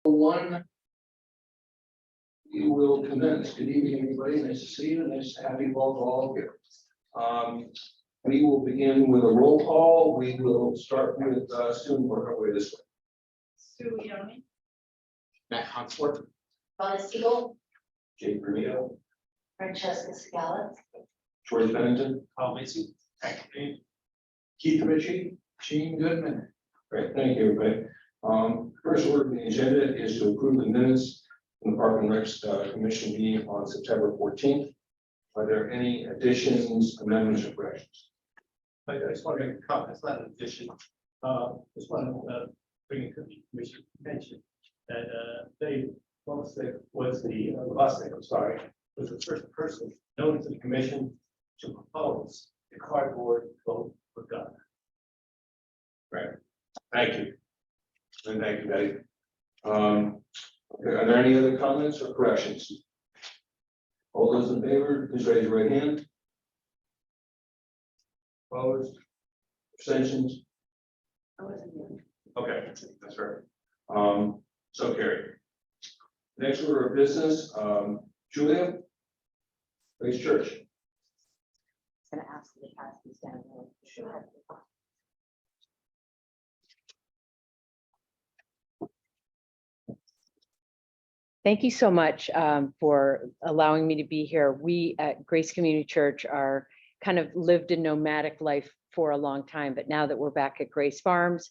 One, we will commence. Good evening, everybody. Nice to see you. Nice to have you all here. We will begin with a roll call. We will start with student work our way this way. Sue Young, Matt Hunsworth, Donna Siegel, Jake Bermito, Francesca Scala, George Bennington, Paul Macy. Keith Ritchie, Gene Goodman. Great, thank you, everybody. First order of the agenda is to approve the minutes from the Park and Rec Commission meeting on September 14th. Are there any additions, amendments, or corrections? I just want to make a comment, it's not an addition. Just want to bring it to the commission attention that Dave Bostic was the Bostic, I'm sorry, was the first person known to the commission to propose the cardboard vote for governor. Right. Thank you. And thank you, Betty. Okay, are there any other comments or corrections? All those in favor, please raise your right hand. Opposed? Abstentions? I wasn't here. Okay, that's right. So carried. Next order of business, Julia, Grace Church. I'm gonna ask you to pass these down. Sure. Thank you so much for allowing me to be here. We at Grace Community Church are kind of lived a nomadic life for a long time, but now that we're back at Grace Farms,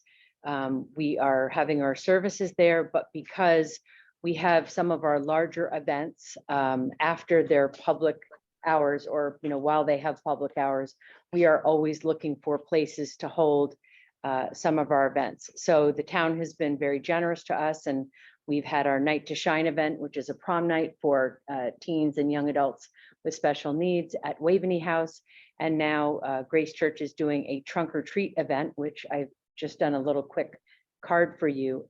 we are having our services there, but because we have some of our larger events after their public hours, or while they have public hours, we are always looking for places to hold some of our events. So the town has been very generous to us, and we've had our Night to Shine event, which is a prom night for teens and young adults with special needs at Waveney House. And now Grace Church is doing a trunk or treat event, which I've just done a little quick card for you,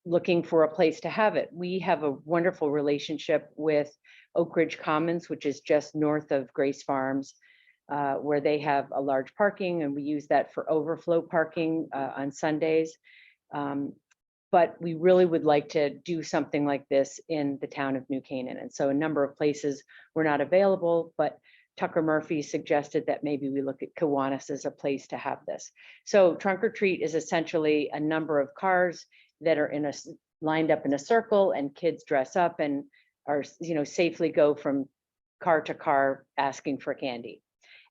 looking for a place to have it. We have a wonderful relationship with Oak Ridge Commons, which is just north of Grace Farms, where they have a large parking, and we use that for overflow parking on Sundays. But we really would like to do something like this in the town of New Canaan. And so a number of places were not available, but Tucker Murphy suggested that maybe we look at Kiwanis as a place to have this. So trunk or treat is essentially a number of cars that are lined up in a circle, and kids dress up and are, safely go from car to car asking for candy.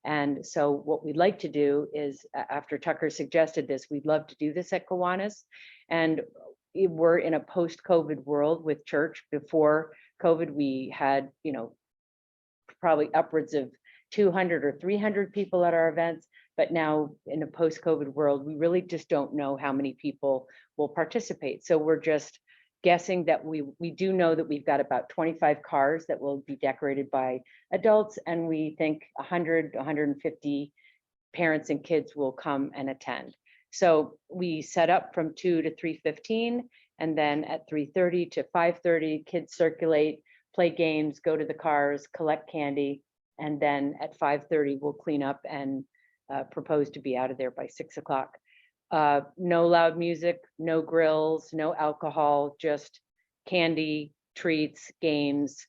And so what we'd like to do is, after Tucker suggested this, we'd love to do this at Kiwanis. And we're in a post-COVID world with church. Before COVID, we had, probably upwards of 200 or 300 people at our events. But now in a post-COVID world, we really just don't know how many people will participate. So we're just guessing that we do know that we've got about 25 cars that will be decorated by adults, and we think 100, 150 parents and kids will come and attend. So we set up from 2 to 3:15, and then at 3:30 to 5:30, kids circulate, play games, go to the cars, collect candy, and then at 5:30 we'll clean up and propose to be out of there by 6 o'clock. No loud music, no grills, no alcohol, just candy, treats, games,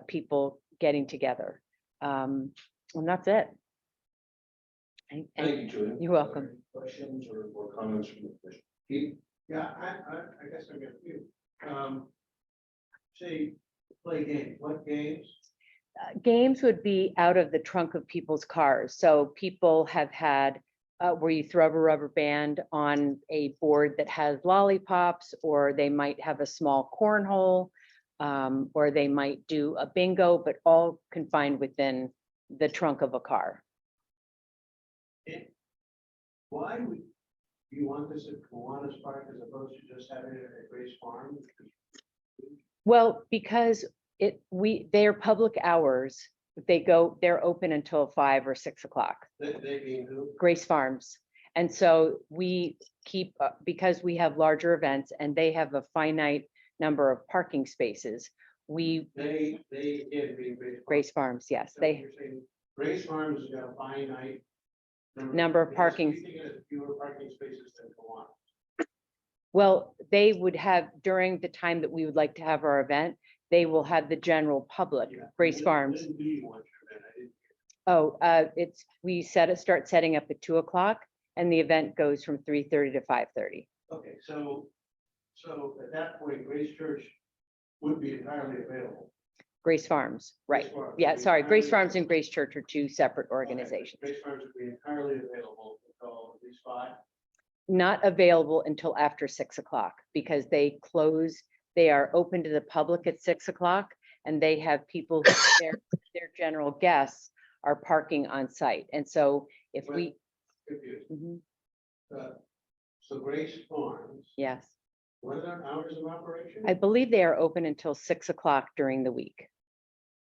people getting together. And that's it. Thank you, Julia. You're welcome. Any questions or comments from the commission? Keith? Yeah, I guess I got a few. Say, play games, what games? Games would be out of the trunk of people's cars. So people have had where you throw a rubber band on a board that has lollipops, or they might have a small cornhole, or they might do a bingo, but all confined within the trunk of a car. Why would you want this at Kiwanis Park as opposed to just having it at Grace Farm? Well, because they're public hours. They're open until 5 or 6 o'clock. They being who? Grace Farms. And so we keep, because we have larger events and they have a finite number of parking spaces, They did being Grace Farms, yes, So they, you're saying Grace Farms has got a finite Number of parking- You think it has fewer parking spaces than Kiwanis. Well, they would have, during the time that we would like to have our event, they will have the general public, Yeah. Grace Farms. When do you want your event? I didn't- Oh, we start setting up at 2 o'clock and the event goes from 3:30 to 5:30. Okay, so at that point, Grace Church would be entirely available. Grace Farms, right? Grace Farms Yeah, would be sorry, Grace entirely Farms and Grace Church are two separate Okay, organizations. Grace Farms would be entirely available until at least 5. Not available until after 6 o'clock because they close, they are open to the public at 6 o'clock. And they have people, their general guests are parking on site. And so if we, Confused. Mhm, So Grace Farms, yes, what are their hours of operation? I believe they are open until 6 o'clock during the week.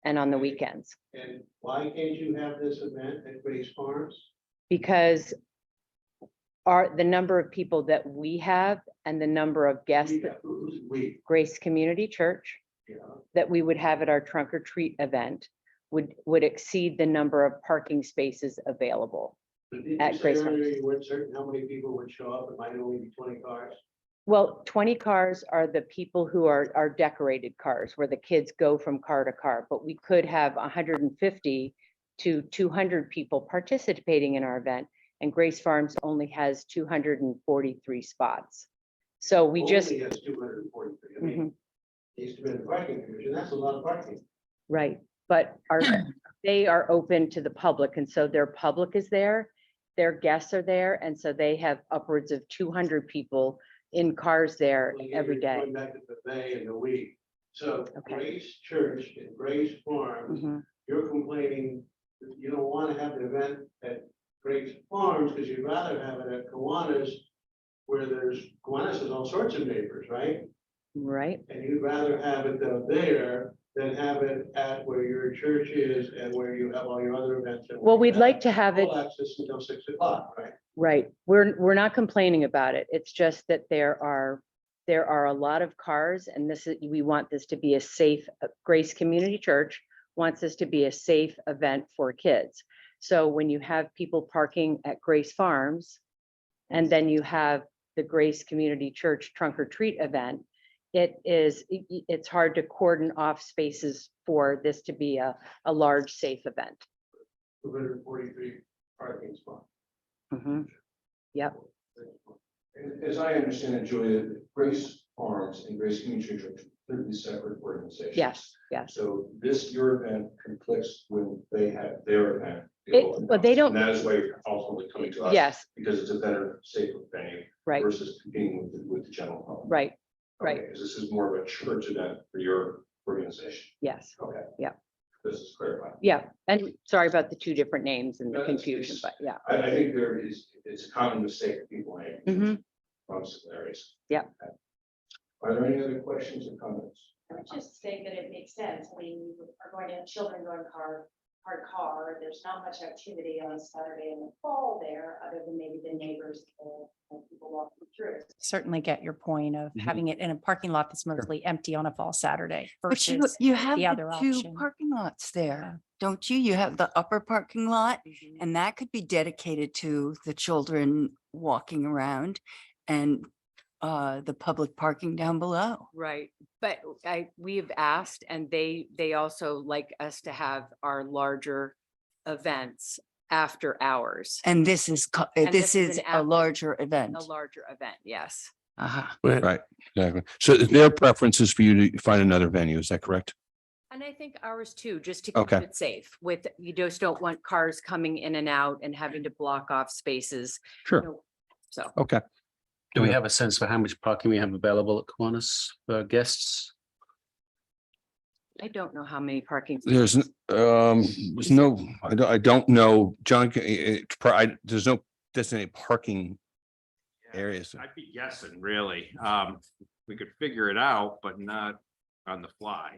And on the Okay. weekends, And why can't you have this event at Grace Farms? because the number of people that we have and the number of guests that Who's we? Grace Community Church Yeah. that we would have at our trunk or treat event would exceed the number of parking spaces available. But didn't At you say Grace earlier Farms. you weren't certain how many people would show up? It might only be 20 cars. Well, 20 cars are the people who are decorated cars where the kids go from car to car, but we could have 150 to 200 people participating in our event. And Grace Farms only has 243 spots. So we just, Only has 243. I mean, Mhm, it used to be in the parking commission. That's a lot of parking. right, but they are open to the public. And so their public is there, their guests are there. And so they have upwards of 200 people in cars there Well, every you're day. Going back to the day and the week. So Okay. Grace Church and Grace Farms, Mhm. you're complaining that you don't want to have the event at Grace Farms because you'd rather have it at Kiwanis where Kiwanis has all sorts of neighbors, right? Right, And you'd rather have it there than have it at where your church is and where you have all your other events. and well, where you we'd like to have it. full access until 6 o'clock, right? Right, we're not complaining about it. It's just that there are a lot of cars and we want this to be a safe, Grace Community Church wants this to be a safe event for kids. So when you have people parking at Grace Farms and then you have the Grace Community Church Trunk or Treat event, it's hard to cordon off spaces for this to be a large, safe event. 243 parking spots. Mhm. Yep, And as I understand it, Julia, Grace Farms and Grace Community Church are completely separate organizations. yes, yes. So your event conflicts when they have their event. the It- open but they house, don't- And that is why you're ultimately coming to us. Yes, Because it's a better, safer venue. Right. Versus competing with the general public. right, right. Okay, 'cause this is more of a church event for your organization. yes. Okay. Yeah. This is clarified. Yeah, and sorry about the two different names and the No, it's- confusion, it's- but yeah. I think it's a common mistake that people make. Mhm. Most areas. Yeah. Okay. Are there any other questions or comments? I would just think that it makes sense. I mean, you are going to have children going car. There's not much activity on Saturday in the fall there, other than maybe the neighbors and people walking through. Certainly get your point of having it in a parking lot that's mostly empty on a fall Saturday But you, versus you have the other the two option. parking lots Yeah. there, don't you? You have the upper parking lot and that could be dedicated to the children walking around and the public parking down below. Right, but we've asked and they also like us to have our larger events after hours. And this is, And this this is is an a after- larger event. A larger event, yes. Uh-huh. Right, exactly. So their preference is for you to find another venue, is that correct? And I think ours too, just to keep Okay. it safe you just don't want cars coming in and out and having to block off spaces. Sure. No. So, Okay. Do we Yeah. have a sense for how much parking we have available at Kiwanis for guests? I don't know how many parking. There's no, I don't know, John, there's no designated parking areas. I'd be guessing, really. We could figure it out, but not on the fly.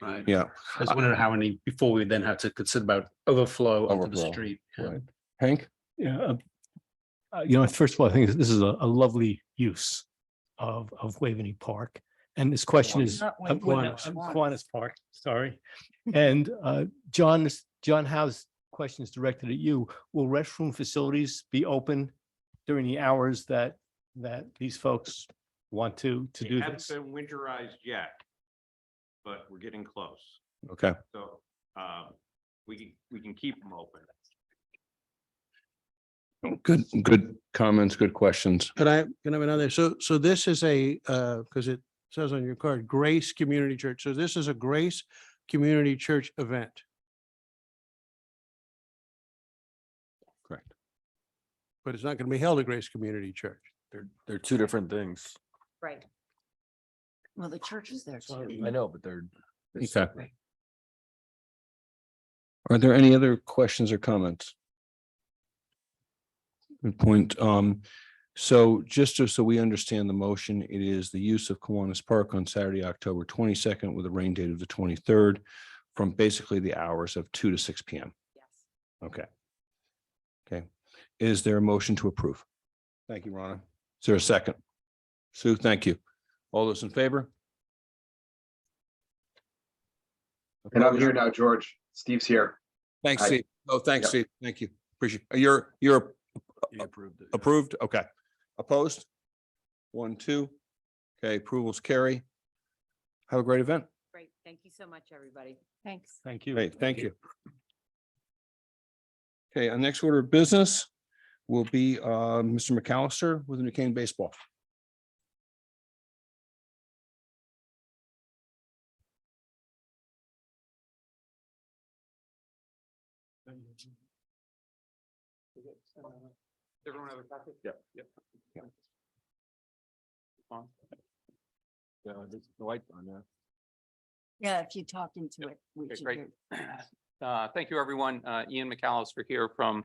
Right. Yeah. I was wondering how many before we then have to consider about overflow onto the Overflow, street. Right. Hank? Yeah. First of all, I think this is a lovely use of Waveney Park. And this question is, Not Kiwanis Waveney, Kiwanis Park, sorry. And John Howe's question is directed at you. Will restroom facilities be open during the hours that these folks want to It do hasn't this. been winterized yet, but we're getting close. Okay. So, we can keep them open. Good comments, good questions. Can I have another? So this is because it says on your card, Grace Community Church. So this is a Grace Community Church event. Correct. But it's not going to be held at Grace Community Church. They're two different things. Right. Well, the church is there too. I know, but they're. Okay. Are there any other questions or comments? Good point. So just so we understand the motion, it is the use of Kiwanis Park on Saturday, October 22nd with a rain date of the 23rd from basically the hours of 2 to 6 p.m. Yes. Okay. Okay. Is there a motion to approve? Thank you, Ronna. Is there a second? Sue, thank you. All those in favor? And I'm here now, George. Steve's here. Thanks, Aye. Steve. Oh, thanks, Yep. Steve. Thank you. Appreciate, you're He approved it. approved? Okay. Opposed? 1, 2. Okay, approvals carry. Have a great event. Great. Thank you so much, everybody. Thanks. Thank you. Great, thank you. Okay, our next order of business will be Mr. McAllister with New Canaan Baseball. Everyone have a copy? Yep. Yeah, there's the light on there. Yeah, if you talk into it. we Okay, should great. hear. Thank you, everyone. Ian McAllister here from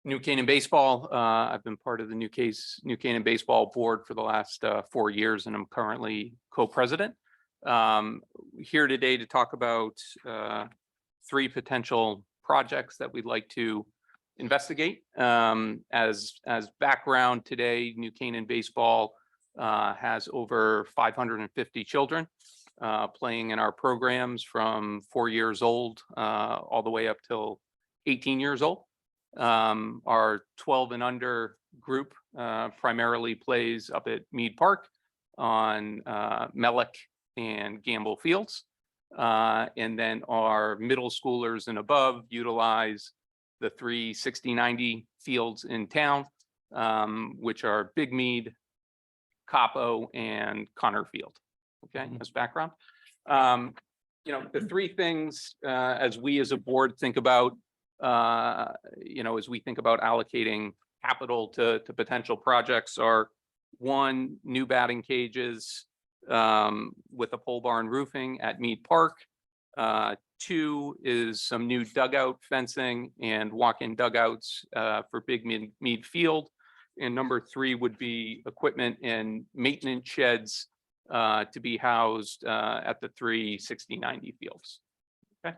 New Canaan Baseball. I've been part of the New Canaan Baseball Board for the last 4 years, and I'm currently co-president. Here today to talk about 3 potential projects that we'd like to investigate. As background today, New Canaan Baseball has over 550 children playing in our programs from 4 years old all the way up till 18 years old. Our 12 and under group primarily plays up at Mead Park on Mellick and Gamble Fields. And then our middle schoolers and above utilize the 3 60-90 fields in town, which are Big Mead, Capo, and Connor Field. Okay, as background. The 3 things as we as a board think about, as we think about allocating capital to potential projects are 1, new batting cages with a pole barn roofing at Mead Park. 2 is some new dugout fencing and walk-in dugouts for Big Mead Field. And number 3 would be equipment and maintenance sheds to be housed at the 3 60-90 fields. Okay.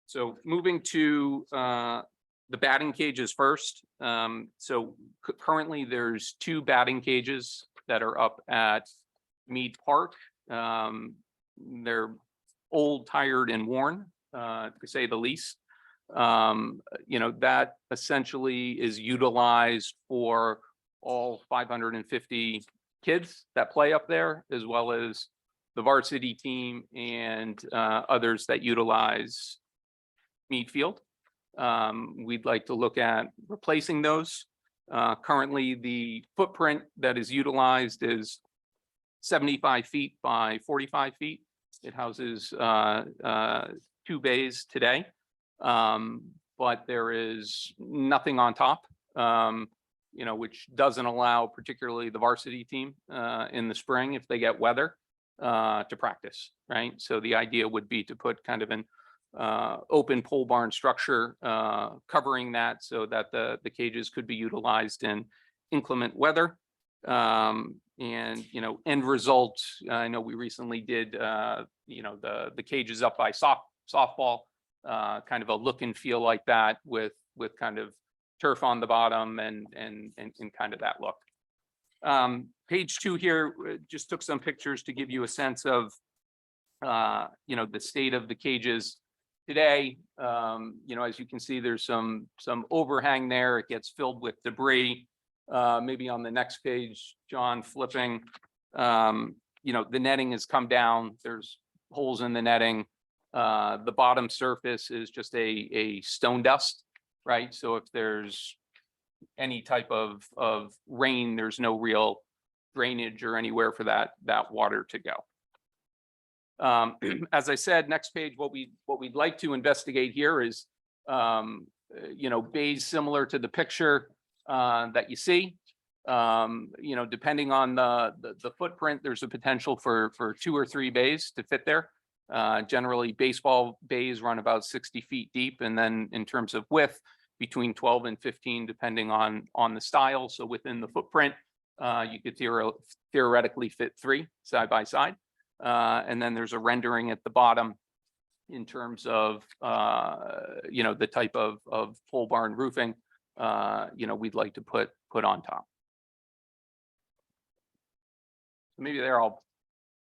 So moving to the batting cages first. Currently there's 2 batting cages that are up at Mead Park. They're old, tired, and worn, to say the least. That essentially is utilized for all 550 kids that play up there, as well as the varsity team and others that utilize Mead Field. We'd like to look at replacing those. Currently, the footprint that is utilized is 75 feet by 45 feet. It houses 2 bays today, but there is nothing on top, which doesn't allow particularly the varsity team in the spring, if they get weather, to practice, right? So the idea would be to put kind of an open pole barn structure covering that so that the cages could be utilized in inclement weather. End result, I know we recently did, the cages up by softball, kind of a look and feel like that with kind of turf on the bottom and kind of that look. Page 2 here just took some pictures to give you a sense of, the state of the cages today. As you can see, there's some overhang there. It gets filled with debris. maybe on the next page, John, flipping, the netting has come down, there's holes in the netting. The bottom surface is just a stone dust, right? So if there's any type of rain, there's no real drainage or anywhere for that water to go. As I said, next page, what we'd like to investigate here is, bays similar to the picture that you see. Depending on the footprint, there's a potential for 2 or 3 bays to fit there. Generally, baseball bays run about 60 feet deep, and then in terms of width, between 12 and 15, depending on the style. So within the footprint, you could theoretically fit 3 side by side. And then there's a rendering at the bottom in terms of, the type of pole barn roofing, we'd like to put on top. So maybe there I'll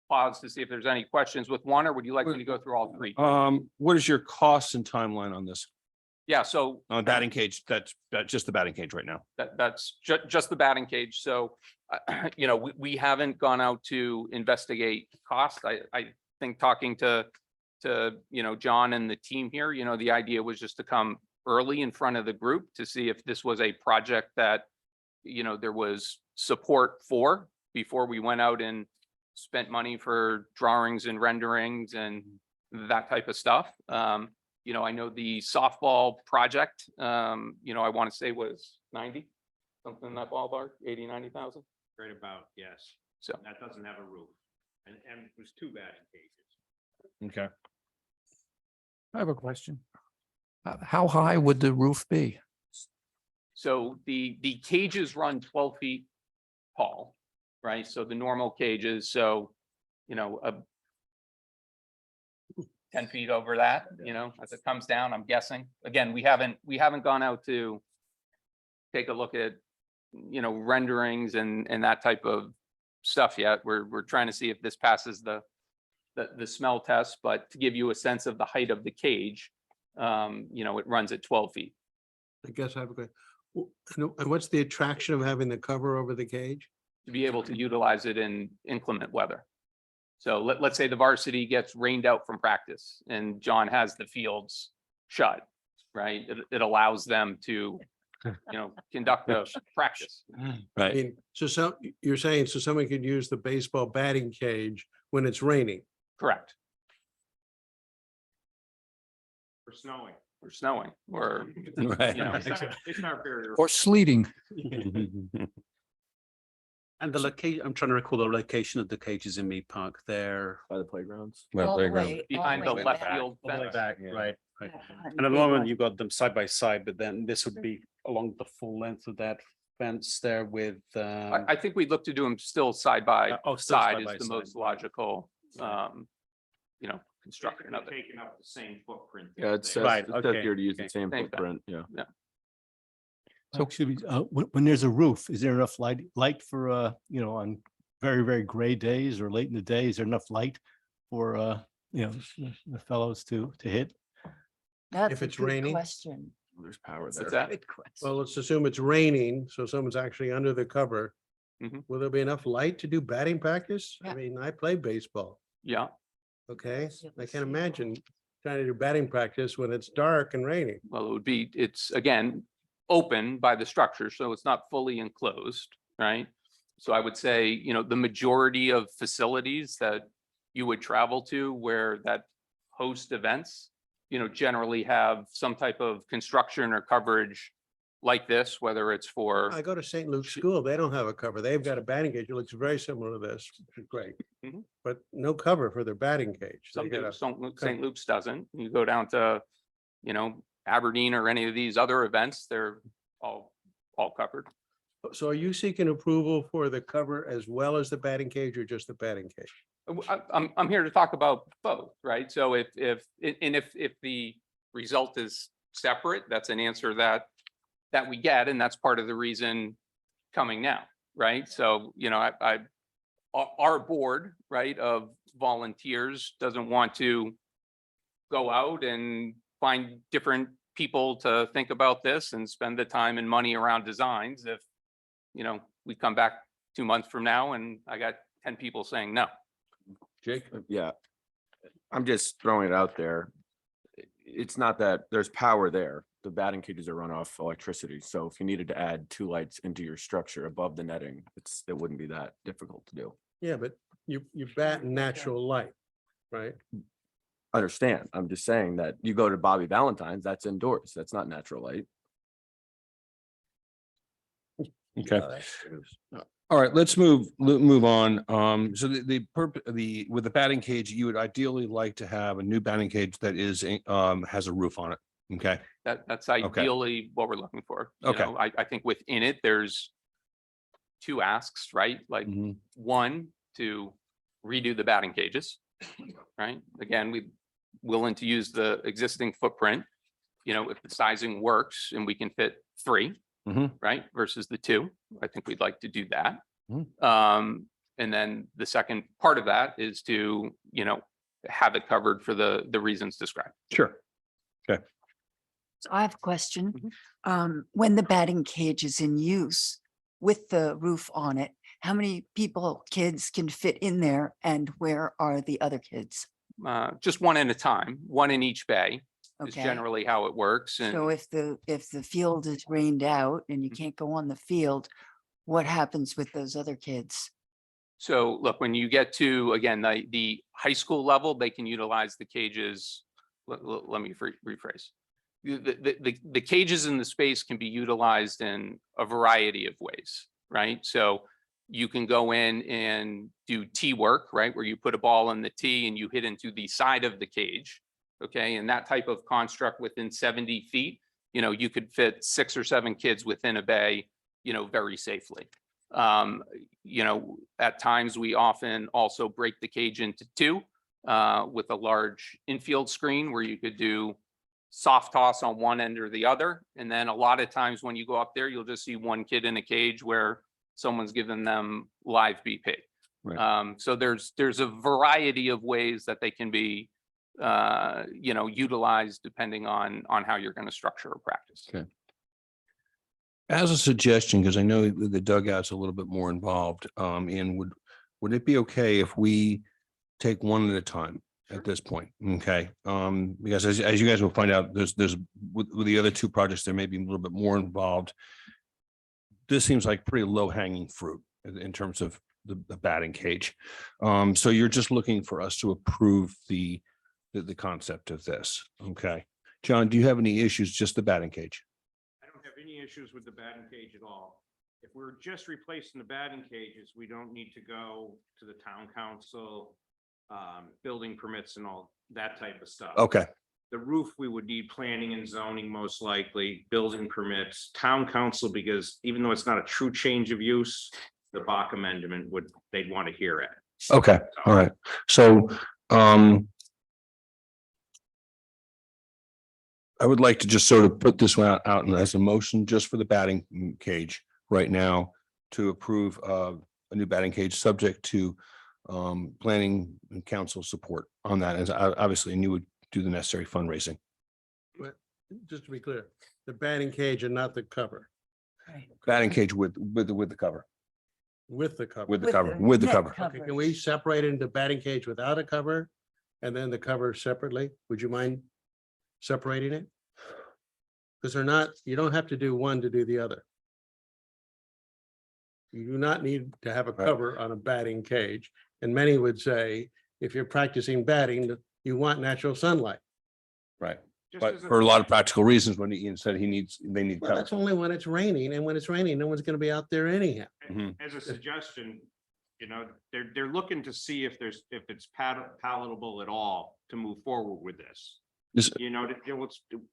pause to see if there's any questions with one, or would you like me to go through all 3? What is your cost and timeline on this? Yeah, so Batting cage, that's just the batting cage right now. that's just the batting cage. So, we haven't gone out to investigate cost. I think talking to John and the team here, the idea was just to come early in front of the group to see if this was a project that, there was support for before we went out and spent money for drawings and renderings and that type of stuff. I know the softball project, I want to say was 90, something in that ballpark, 80, 90,000. Right about, yes. So That doesn't have a roof. And it was 2 batting cages. Okay. I have a question. How high would the roof be? So the cages run 12 feet tall, right? So the normal cages, so, 10 feet over that, as it comes down, I'm guessing. Again, we haven't gone out to take a look at, renderings and that type of stuff yet. We're trying to see if this passes the smell test, but to give you a sense of the height of the cage, it runs at 12 feet. I guess I have a question. And what's the attraction of having the cover over the cage? To be able to utilize it in inclement weather. So let's say the varsity gets rained out from practice and John has the fields shut, right? It allows them to, conduct the practice. I Right. mean, you're saying so someone could use the baseball batting cage when it's raining? Correct. For snowing. Or snowing, or, Right. It's not very. Or sleeting? And the location, I'm trying to recall the location of the cages in Mead Park there. By the playgrounds. Well, All the playground. way- all behind the way left back. field fence. Back, Yeah. right. Yeah, And at the moment, you've got them side by side, but then this would be along the full length of that fence there with, I think we'd look to do them still side by still side by is the side. most logical, construction of it. Taking up the same footprint. Yeah, it's Right, says okay, here to use the okay. same Same thing. footprint, yeah. So excuse me, when there's a roof, is there enough light for, on very, very gray days or late in the day, is there enough light for, the fellows to hit? That's If a it's good raining? Question. There's power What's there. that? Good question. Well, let's assume it's raining, so someone's actually under the cover. Mhm. Will there be enough light to do batting practice? I Yeah. mean, I play baseball, Yeah, okay? I can't imagine trying to do batting practice when it's dark and raining. well, it's again, open by the structure, so it's not fully enclosed, right? So I would say, the majority of facilities that you would travel to where that host events, generally have some type of construction or coverage like this, whether it's for, I go to St. Luke's School, they don't have a cover. They've got a batting cage. It looks very similar to this, which is great. Mhm. But no cover for their batting cage. They some got do, St. Luke's doesn't. You go down to, Aberdeen or any of these other events, they're all covered. So are you seeking approval for the cover as well as the batting cage or just the batting cage? I'm here to talk about both, right? So if the result is separate, that's an answer that we get, and that's part of the reason coming now, right? So, our board, right, of volunteers doesn't want to go out and find different people to think about this and spend the time and money around designs if you know, we come back 2 months from now and I got 10 people saying no. Jake? Yeah. I'm just throwing it out there. It's not that there's power there. The batting cages are run off electricity. So if you needed to add 2 lights into your structure above the netting, it wouldn't be that difficult to do. Yeah, but you bat in natural light, right? Understand. I'm just saying that you go to Bobby Valentine's, that's indoors. That's not natural light. Okay. All right, let's move on. So with the batting cage, you would ideally like to have a new batting cage that is, has a roof on it. Okay, That's ideally what we're looking for. You Okay. know, I think within it, there's 2 asks, right? Like Mhm. one, to redo the batting cages, right? Again, we willing to use the existing footprint. You know, if the sizing works and we can fit 3, Mhm. right, versus the 2, I think we'd like to do that. Mhm. And then the second part of that is to, you know, have it covered for the reasons described. Sure. So I have a question. When the batting cage is in use with the roof on it, how many kids can fit in there, and where are the other kids? Just one at a time, one in each bay is Okay. generally how it works. And So if the field is rained out and you can't go on the field, what happens with those other kids? so look, when you get to, again, the high school level, they can utilize the cages. Let me rephrase. The cages in the space can be utilized in a variety of ways, right? So you can go in and do tee work, right? Where you put a ball in the tee and you hit into the side of the cage. Okay, and that type of construct within 70 feet, you know, you could fit 6 or 7 kids within a bay, you know, very safely. You know, at times we often also break the cage into 2 with a large infield screen where you could do soft toss on one end or the other. And then a lot of times when you go up there, you'll just see one kid in a cage where someone's giving them live BP. Right. So there's a variety of ways that they can be, you know, utilized depending on how you're going to structure a practice. Okay. As a suggestion, because I know the dugout's a little bit more involved, and would it be okay if we take one at a time at this point? Okay, because as you guys will find out, there's with the other 2 projects, there may be a little bit more involved. This seems like pretty low hanging fruit in terms of the batting cage. So you're just looking for us to approve the concept of this. Okay, John, do you have any issues? Just the batting cage? I don't have any issues with the batting cage at all. If we're just replacing the batting cages, we don't need to go to the town council, building permits and all that type of stuff. Okay, The roof, we would need planning and zoning, most likely, building permits, town council, because even though it's not a true change of use, the Bach amendment they'd want to hear it. okay, all right. So, I would like to just sort of put this one out as a motion just for the batting cage right now to approve a new batting cage subject to planning and council support on that. As obviously, and you would do the necessary fundraising. But just to be clear, the batting cage and not the cover, Batting cage with the cover, with the cover. with the cover, with the net cover. Okay, can we separate into batting cage without a cover and then the cover separately? Would you mind separating it? Because they're not, you don't have to do one to do the other. You do not need to have a Right. cover on a batting cage. And many would say, if you're practicing batting, you want natural sunlight. Right. Just But as for a lot of practical reasons, when Ian said they need Well, cover. that's only when it's raining, and when it's raining, no one's gonna be out there anyhow. Mhm. As a suggestion, you know, they're looking to see if it's palatable at all to move forward with this. This- You know, it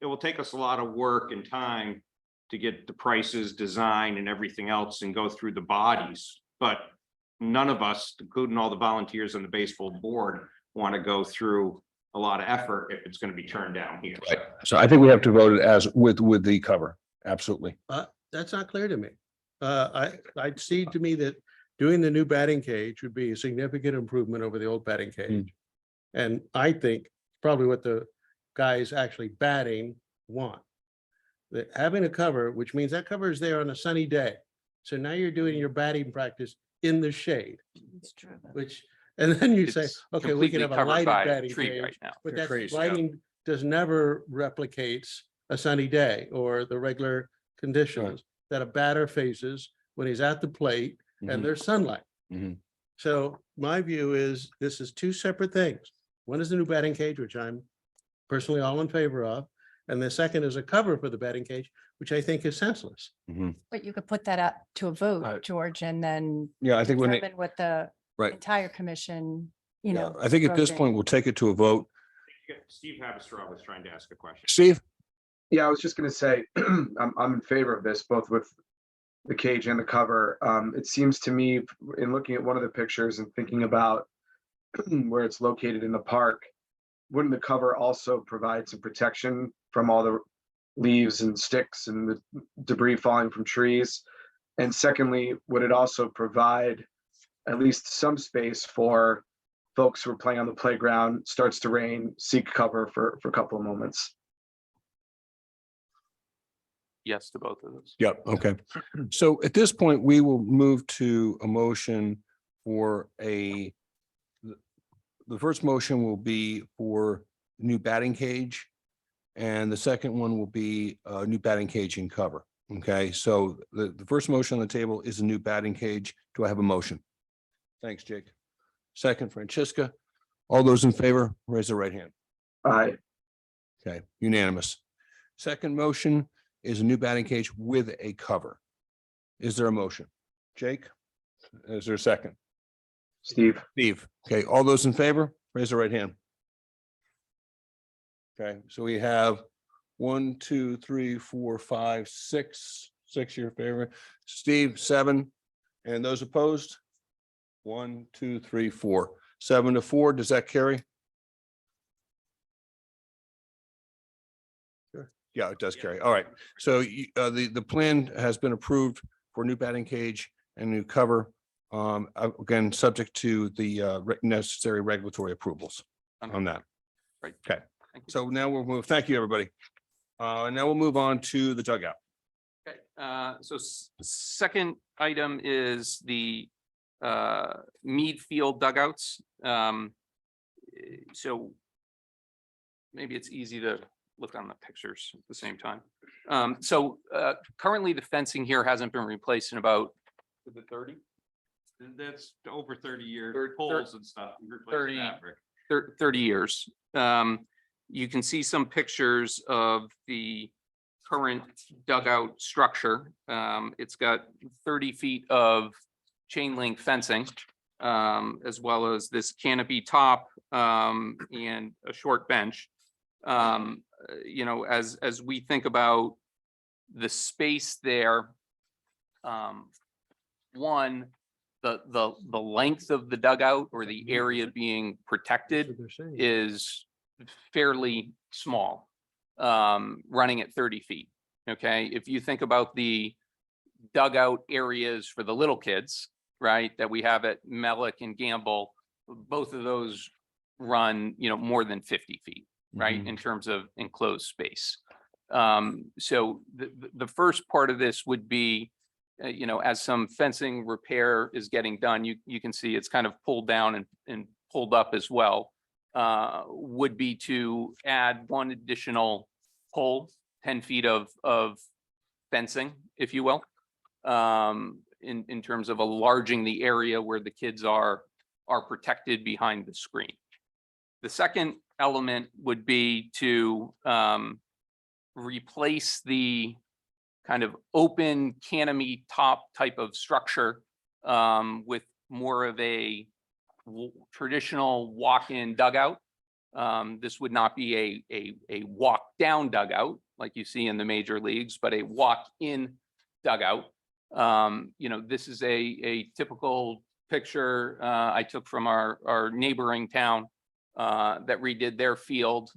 will take us a lot of work and time to get the prices, design and everything else and go through the bodies. But none of us, including all the volunteers on the baseball board, want to go through a lot of effort if it's going to be turned down here. Right. So I think we have to vote it as with the cover. Absolutely. That's not clear to me. I'd see to me that doing the new batting cage would be a significant improvement over the old batting cage. And I think probably what the guys actually batting want. That having a cover, which means that cover is there on a sunny day. So now you're doing your batting practice in the shade, It's true. which, and then you say, It's okay, we can completely have a covered lighted by a batting tree right cage. now. But They're that crazy, yeah. lighting does never replicates a sunny day or the regular conditions that a batter faces when he's at the plate Mhm. and there's sunlight. Mhm. So my view is this is two separate things. One is the new batting cage, which I'm personally all in favor of. And the second is a cover for the batting cage, which I think is senseless. But you could put that up to a vote, George, and then Yeah, I think when they, determine what the right. entire commission, you Yeah, know. I think at this vote in. point, we'll take it to a vote. Steve Habestraw was trying to ask a question. Steve? Yeah, I was just gonna say, I'm in favor of this, both with the cage and the cover. It seems to me, in looking at one of the pictures and thinking about where it's located in the park, wouldn't the cover also provide some protection from all the leaves and sticks and the debris falling from trees? And secondly, would it also provide at least some space for folks who are playing on the playground, starts to rain, seek cover for a couple of moments? Yes to both of those. Yep, okay. So at this point, we will move to a motion for the first motion will be for new batting cage. And the second one will be a new batting cage and cover. Okay, so the first motion on the table is a new batting cage. Do I have a motion? Thanks, Jake. Second, Francisca. All those in favor, raise the right hand. Aye. Okay, unanimous. Second motion is a new batting cage with a cover. Is there a motion? Jake? Is there a second? Steve. Steve. Okay, all those in favor, raise the right hand. Okay, so we have 1, 2, 3, 4, 5, 6, 6 your favor. Steve, 7. And those opposed? 1, 2, 3, 4. 7 to 4. Does that carry? Sure. Yeah, it does carry. All right. So the plan has been approved for new batting cage and new cover. Again, subject to the necessary regulatory approvals on that. Right. Okay. So now we'll move. Thank you, everybody. Now we'll move on to the dugout. Okay, so second item is the Mead Field dugouts. So maybe it's easy to look on the pictures at the same time. So currently the fencing here hasn't been replaced in about, is it 30? That's over 30 years, Thir- poles and stuff. We replaced 30 that, Rick. 30 years. You can see some pictures of the current dugout structure. It's got 30 feet of chain link fencing, as well as this canopy top and a short bench. You know, as we think about the space there, one, the length of the dugout or the area being protected is fairly small, running at 30 feet. Okay, if you think about the dugout areas for the little kids, right, that we have at Melick and Gamble, both of those run, you know, more than 50 feet, right, in terms of enclosed space. So the first part of this would be, you know, as some fencing repair is getting done, you can see it's kind of pulled down and pulled up as well, would be to add one additional pole, 10 feet of fencing, if you will, in terms of enlarging the area where the kids are protected behind the screen. The second element would be to replace the kind of open canopy top type of structure with more of a traditional walk-in dugout. This would not be a walk-down dugout like you see in the major leagues, but a walk-in dugout. You know, this is a typical picture I took from our neighboring town that redid their field.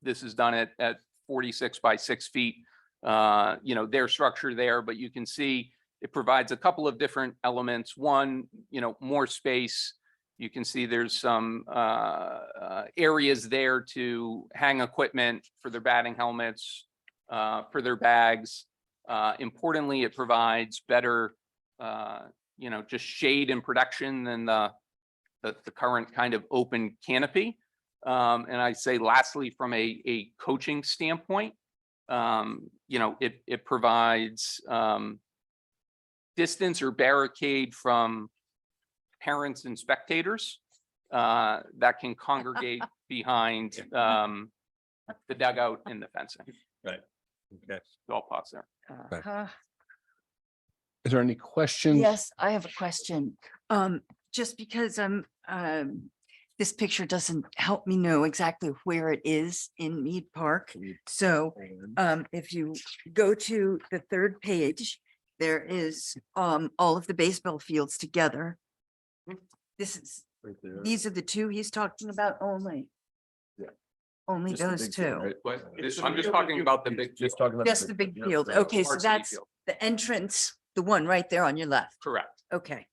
This is done at 46 by 6 feet. You know, their structure there, but you can see it provides a couple of different elements. One, you know, more space. You can see there's some areas there to hang equipment for their batting helmets, for their bags. Importantly, it provides better, just shade and protection than the current kind of open canopy. And I say lastly, from a coaching standpoint, it provides distance or barricade from parents and spectators that can congregate behind the dugout and the fencing. Right. Okay. So I'll pause there. Uh, Is there any questions? Yes, I have a question. Just because this picture doesn't help me know exactly where it is in Mead Park. So if you go to the third page, there is all of the baseball fields together. This is, these are the two he's talking about only. Yeah. Only Just the those big field, two. right? But I'm just talking about the big. Just talking about. Just the big field. Okay, so Varsity that's field. the entrance, the one right there on your left. Correct. Okay.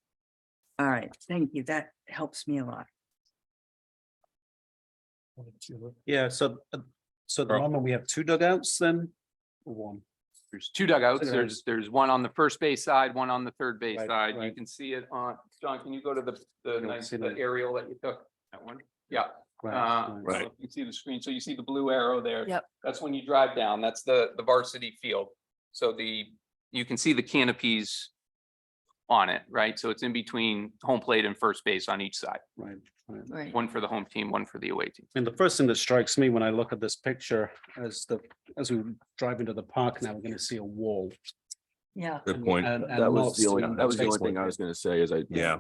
All right, thank you. That helps me a lot. Yeah, so at the moment we have 2 dugouts then? Or 1? There's 2 dugouts. Okay. There's one on the first base side, one on the third base Right, side. You right. can see it on, John, can you go to the nice see the that. aerial that you took? That one? Yeah. Right, So right. You can see the screen. So you see the blue arrow there. Yep. That's when you drive down. That's the varsity field. So you can see the canopies on it, right? So it's in between home plate and first base on each side. Right, right. Right. One for the home team, one for the away team. And the first thing that strikes me when I look at this picture as we drive into the park now, we're gonna see a wall. Yeah. Good point. And That was most, the only, you know, that was the only baseball thing I field. was gonna say is Yeah.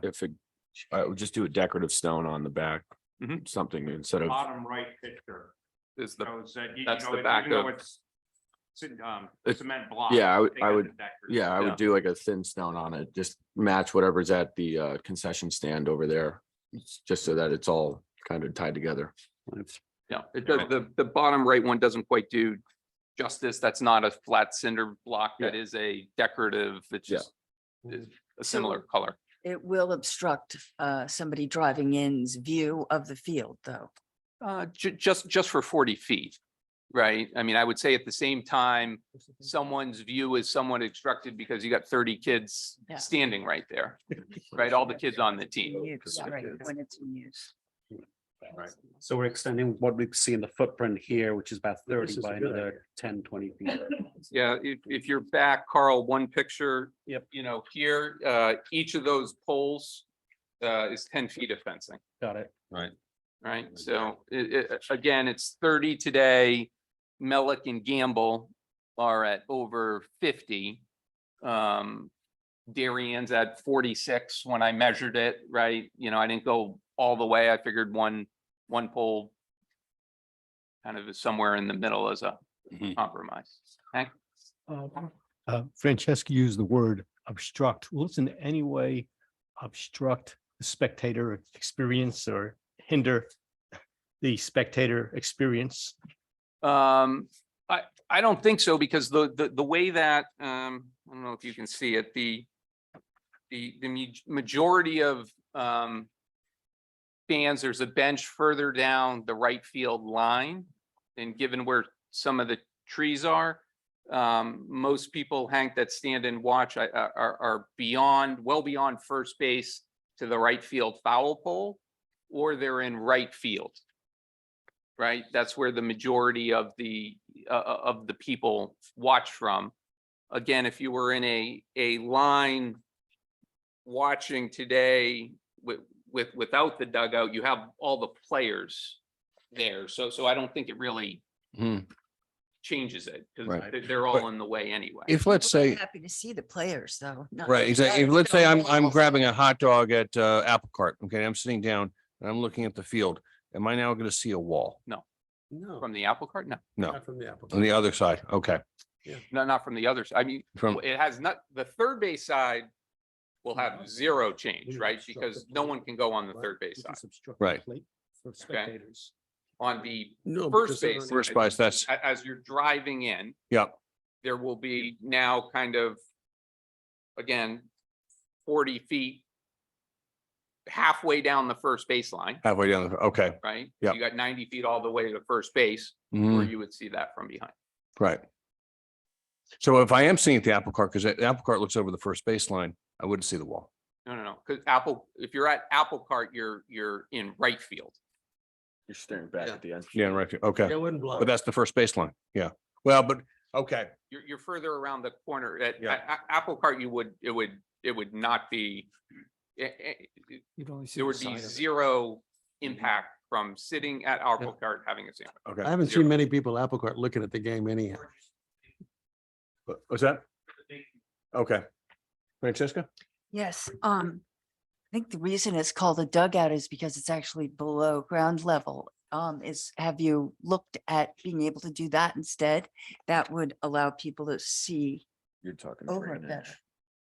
I would just do a decorative stone on the back. Mhm. Something instead of, Bottom right picture. Is the, Shows that, that's the even back though of- it's It's- cement block. yeah, they got I the would, decorative. yeah, I Yeah. would do like a thin stone on it, just match whatever's at the concession stand over there. Just so that it's all kind of tied together. yeah, it does, the bottom right one doesn't quite do justice. That's not a flat cinder block. That is a decorative, it's Yeah. just is a similar color. It will obstruct somebody driving in's view of the field, though. Just for 40 feet, right? I mean, I would say at the same time, someone's view is somewhat obstructed because you got 30 kids Yeah. standing right there, right? All the kids on the team. Yeah, right, when it's in use. Right. So we're extending what we see in the footprint here, which is about This 30 is a by good another 10, 20 feet. Yeah, if you're back, Carl, one picture. Yep. Here, each of those poles is 10 feet of fencing. Got it. Right, so again, it's 30 today. Melick and Gamble are at over 50. Darien's at 46 when I measured it, right? I didn't go all the way. I figured one pole kind of is somewhere in the middle as a Mhm. compromise. Okay? Francesca used the word obstruct. Will this in any way obstruct the spectator experience or hinder the spectator experience? I don't think so, because the way that, I don't know if you can see it, the majority of fans, there's a bench further down the right field line. And given where some of the trees are, most people, Hank, that stand and watch are well beyond first base to the right field foul pole, or they're in right field. Right? That's where the majority of the people watch from. Again, if you were in a line watching today without the dugout, you have all the players there. So I don't think it really Mhm. changes it, because Right. they're all in the way anyway. If, let's say, Happy to see the players, though. not right, exactly. If, driving let's say down I'm walls. grabbing a hot dog at Apple Cart, okay, I'm sitting down and I'm looking at the field. Am I now going to see a wall? No, From the apple cart? No, No, not from the apple. on the other side. Okay. no, not from the others. I mean, From, it has not, the third base side will have zero change, right? obstruct Because the no plate. one can go on the Right? third base Will side. this obstruct the Right. plate For spectators. On the No. first because they're base. on- First base, that's, As you're driving in, yeah, there will be now kind of, again, 40 feet halfway down the first baseline, halfway down. Okay. right? Yep. You got 90 feet all the way to first base, where Mhm. you would see that from behind. Right. So if I am seeing at the Apple Cart, because the Apple Cart looks over the first baseline, I wouldn't see the wall. No, because if you're at Apple Cart, you're in right field. You're staring back Yeah. at the end. Yeah, right. Okay. It wouldn't block. But that's the first baseline. Yeah. Well, but, okay. You're further around the corner. At Yeah. Apple Cart, it would not be. You'd only see There the would side be of it. zero impact from sitting at Apple Cart having a sandwich. Okay. I haven't seen many people Apple Cart looking at the game anyhow. What's that? Okay. Francesca? Yes, I think the reason it's called a dugout is because it's actually below ground level. Have you looked at being able to do that instead? That would allow people to see You're talking over it better. drainage.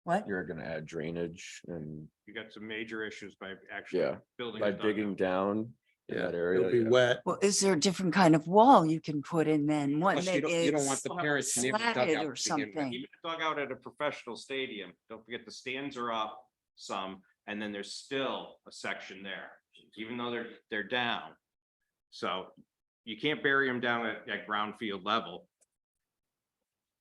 What? You're gonna add drainage and, You got some major issues by actually yeah, building. by a dugout. digging down in that area. It'll be yeah. wet. Well, is there a different kind of wall you can put in then? One Plus, that you don't want is the parents to be able to duck out slatted to or begin with. something? Even a dugout at a professional stadium, don't forget the stands are up some, and then there's still a section there, even though they're down. So you can't bury them down at ground field level.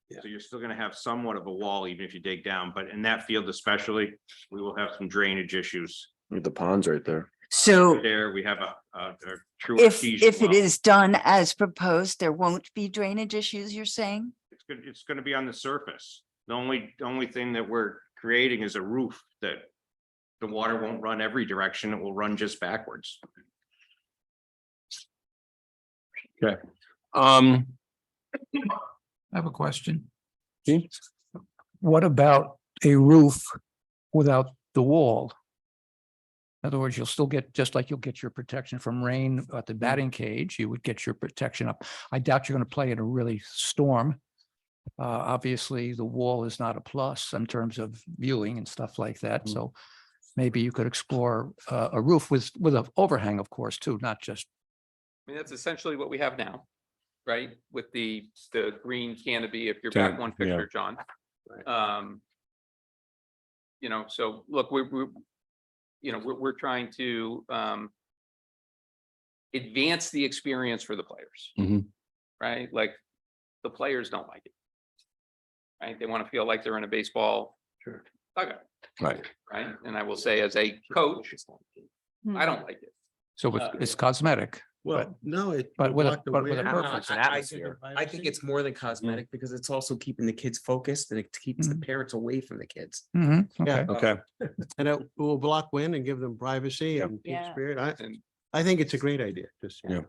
Yeah. So you're still gonna have somewhat of a wall, even if you dig down, but in that field especially, we will have some drainage issues. The pond's right there. So There, we have a true. if artesian it well. is done as proposed, there won't be drainage issues, you're saying? It's gonna be on the surface. The only thing that we're creating is a roof that the water won't run every direction. It will run just backwards. Okay. I have a question. Gene? What about a roof without the wall? In other words, you'll still get, just like you'll get your protection from rain at the batting cage, you would get your protection up. I doubt you're going to play in a really storm. Obviously, the wall is not a plus in terms of viewing and stuff like that. So maybe you could explore a roof with an overhang, of course, too, not just. I mean, that's essentially what we have now, right? With the green canopy, if you're back Can- one yeah. picture, John. You know, so look, we're trying to advance the experience for the players. Mhm. Right? Like, the players don't like it. Right? They want to feel like they're in a baseball. Sure. dugout, Right. right? And I will say, as a coach, I don't like it. So it's cosmetic. Well, no, but will with a- block the but with a wind. purpose. I think it's more than cosmetic because it's also keeping the kids focused and it keeps the parents away from the kids. Mhm, Yeah. okay. Okay. And it will block wind and give them privacy and team Yeah. spirit. And I think it's a great idea. Just. Yeah.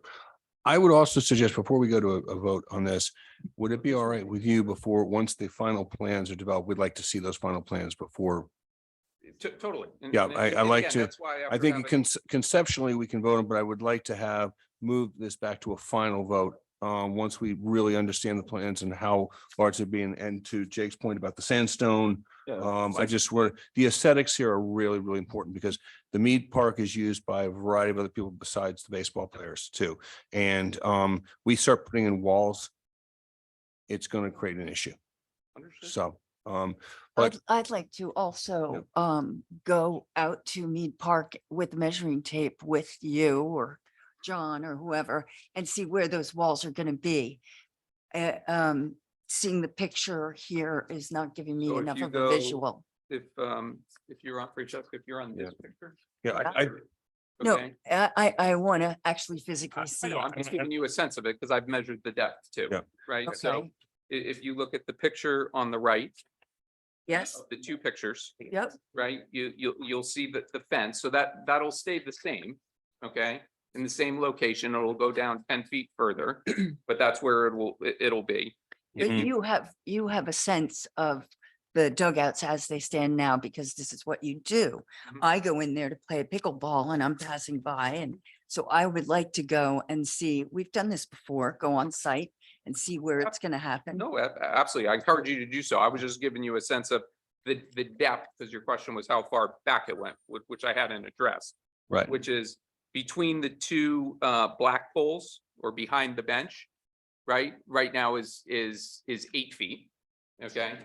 I would also suggest, before we go to a vote on this, would it be all right with you once the final plans are developed, we'd like to see those final plans before. totally. And- Yeah, and I like again, to- that's why I after think having- conceptually we can vote on, but I would like to have moved this back to a final vote. Once we really understand the plans and how large they're being, and to Jake's point about the sandstone. I just the aesthetics here are really, really important because the Mead Park is used by a variety of other people besides the baseball players too. And we start putting in walls, it's going to create an issue. Understood. So, but I'd like to also go out to Mead Park with measuring tape with you or John or whoever and see where those walls are going to be. Seeing the picture here is not giving me So if enough you of go- a visual. If you're on, Francesca, if you're on this picture. yeah, No, okay? I want to actually physically I see know, I'm it. just giving you a sense of it because I've measured the depth too, Yeah. right? So Okay. if you look at the picture on the right, Yes, the two pictures, yep. right? You'll see that the fence, so that'll stay the same, okay? In the same location, it'll go down 10 feet further, but that's where it'll be. But If you have a sense of the dugouts as they stand now, because this is what you do. Mhm. I go in there to play pickleball and I'm passing by. And so I would like to go and see, we've done this before, go on site and see where it's going to happen. No, absolutely. I encourage you to do so. I was just giving you a sense of the depth, because your question was how far back it went, which I hadn't addressed. Right. Which is between the two black poles or behind the bench, right? Right now is 8 feet. Okay.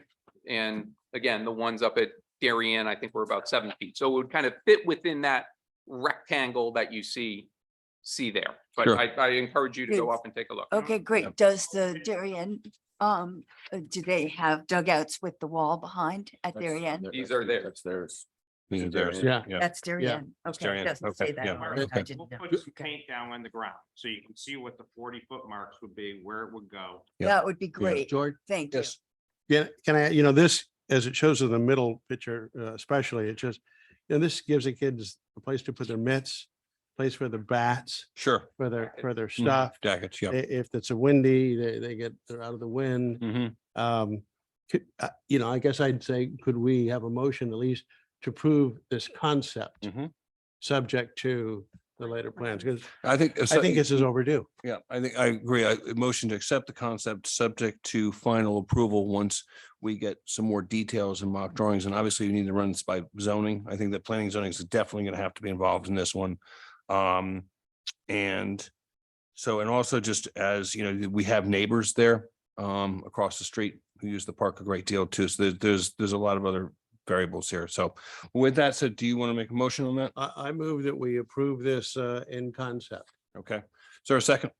And again, the ones up at Darien, I think we're about 7 feet. So it would kind of fit within that rectangle that you see there. But Sure. I encourage you to go up and take a look. Okay, great. Does the Darien Do they have dugouts with the wall behind at their end? These are theirs. That's theirs. These are These are theirs. theirs. Yeah. That's their Yeah. end. That's Okay, their it end. doesn't Okay, say that. yeah. part. Okay. I didn't know. We'll put some paint down on the ground, so you can see what the 40-foot marks would be, where it would go. Yeah. That would be great. George? Thank you. Yes. Yeah, can I, this, as it shows in the middle picture, especially, it just, this gives the kids a place to put their mitts, place for their bats, Sure. for their stuff. Jackets, yeah. If it's a windy, they're out of the wind. Mhm. I guess I'd say, could we have a motion at least to prove this concept? Mhm. Subject to the later plans, because I think. I think this is overdue. Yeah, I think I agree. I motion to accept the concept subject to final approval once we get some more details and mock drawings. And obviously we need to run this by zoning. I think that planning and zoning is definitely going to have to be involved in this one. And so, and also just as, we have neighbors there across the street who use the park a great deal too. So there's a lot of other variables here. So with that said, do you want to make a motion on that? I move that we approve this in concept. Okay. Is there a second?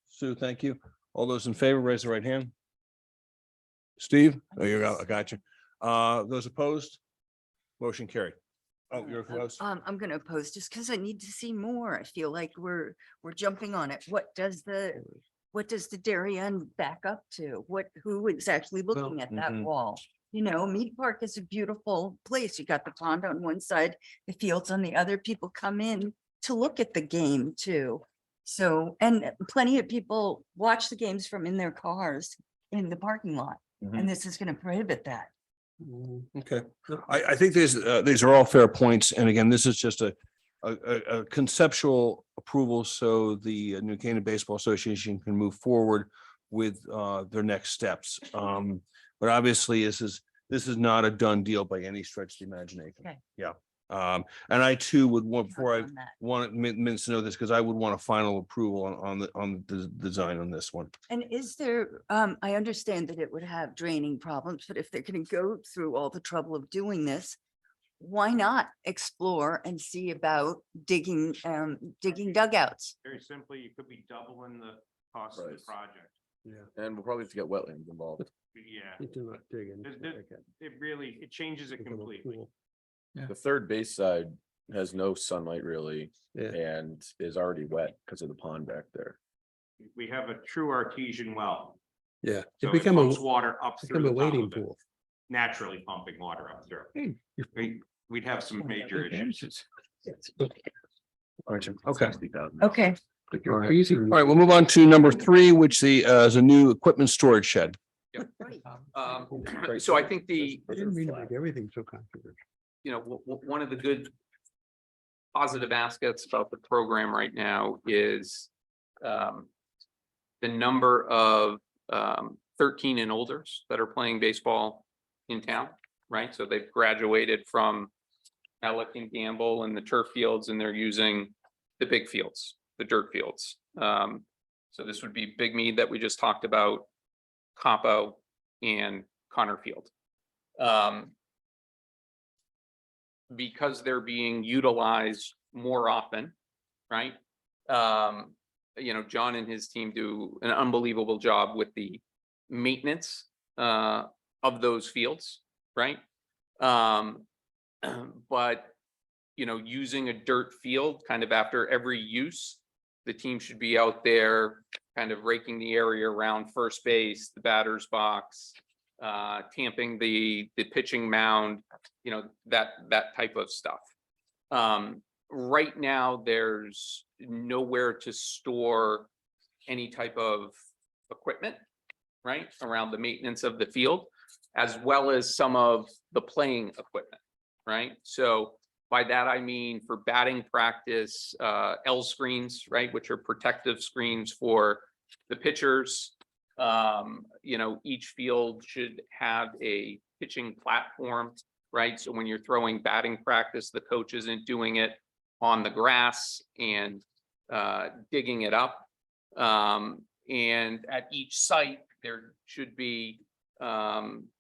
Sue, thank you. All those in favor, raise the right hand. Steve? Oh, you got, I got you. Those opposed? Motion carried. Oh, you're close. I'm gonna oppose just because I need to see more. I feel like we're jumping on it. What does the Darien back up to? Who is actually looking at that mhm. wall? Mead Park is a beautiful place. You got the pond on one side, the fields on the other. People come in to look at the game too. So, and plenty of people watch the games from in their cars in the parking lot. Mhm. And this is gonna prohibit that. Okay, I think these are all fair points. And again, this is just a conceptual approval so the New Canaan Baseball Association can move forward with their next steps. But obviously this is not a done deal by any stretch of the imagination. Okay. Yeah. And I too would want, before I On that. want minutes to know this, because I would want a final approval on the design on this one. And is there, I understand that it would have draining problems, but if they're gonna go through all the trouble of doing this, why not explore and see about digging dugouts? Very simply, you could be doubling the cost of the Right. project. And we'll probably have to get wetlands involved. Yeah, Do not dig in. it changes it completely. Yeah. The third base side has no sunlight really Yeah. and is already wet because of the pond back there. We have a true artesian well. Yeah. So It it become pumps a, water up through become a the top wading of it, pool. naturally pumping water up through. Hey, We'd have some major issues. Okay. Okay, All right, we'll move on to number 3, which is a new equipment storage shed. So I think the, I didn't mean to make everything so controversial. one of the good positive aspects about the program right now is the number of 13 and olders that are playing baseball in town, right? So they've graduated from Alec and Gamble and the turf fields, and they're using the big fields, the dirt fields. So this would be Big Mead that we just talked about, Capo and Connor Field. Because they're being utilized more often, right? John and his team do an unbelievable job with the maintenance of those fields, right? But using a dirt field kind of after every use, the team should be out there kind of raking the area around first base, the batter's box, tamping the pitching mound, that type of stuff. Right now, there's nowhere to store any type of equipment, right, around the maintenance of the field, as well as some of the playing equipment, right? So by that, I mean for batting practice, L screens, right, which are protective screens for the pitchers. Each field should have a pitching platform, right? So when you're throwing batting practice, the coach isn't doing it on the grass and digging it up. And at each site, there should be, some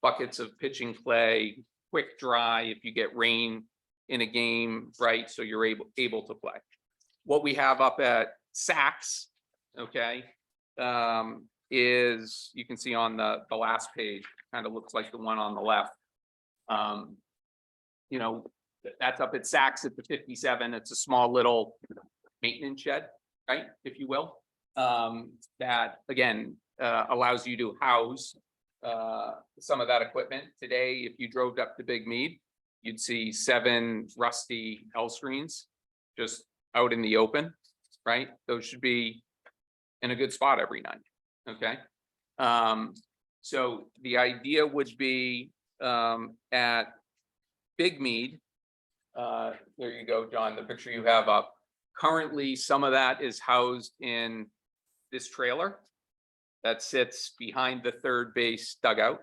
buckets of pitching clay, quick dry if you get rain in a game, right? So you're able to play. What we have up at Saks, okay, is, you can see on the last page, kind of looks like the one on the left. You know, that's up at Saks at the 57. It's a small little maintenance shed, right, if you will. That again, allows you to house some of that equipment. Today, if you drove up to Big Mead, you'd see 7 rusty L screens just out in the open, right? Those should be in a good spot every night, okay? So the idea would be at Big Mead, there you go, John, the picture you have up. Currently, some of that is housed in this trailer that sits behind the third base dugout.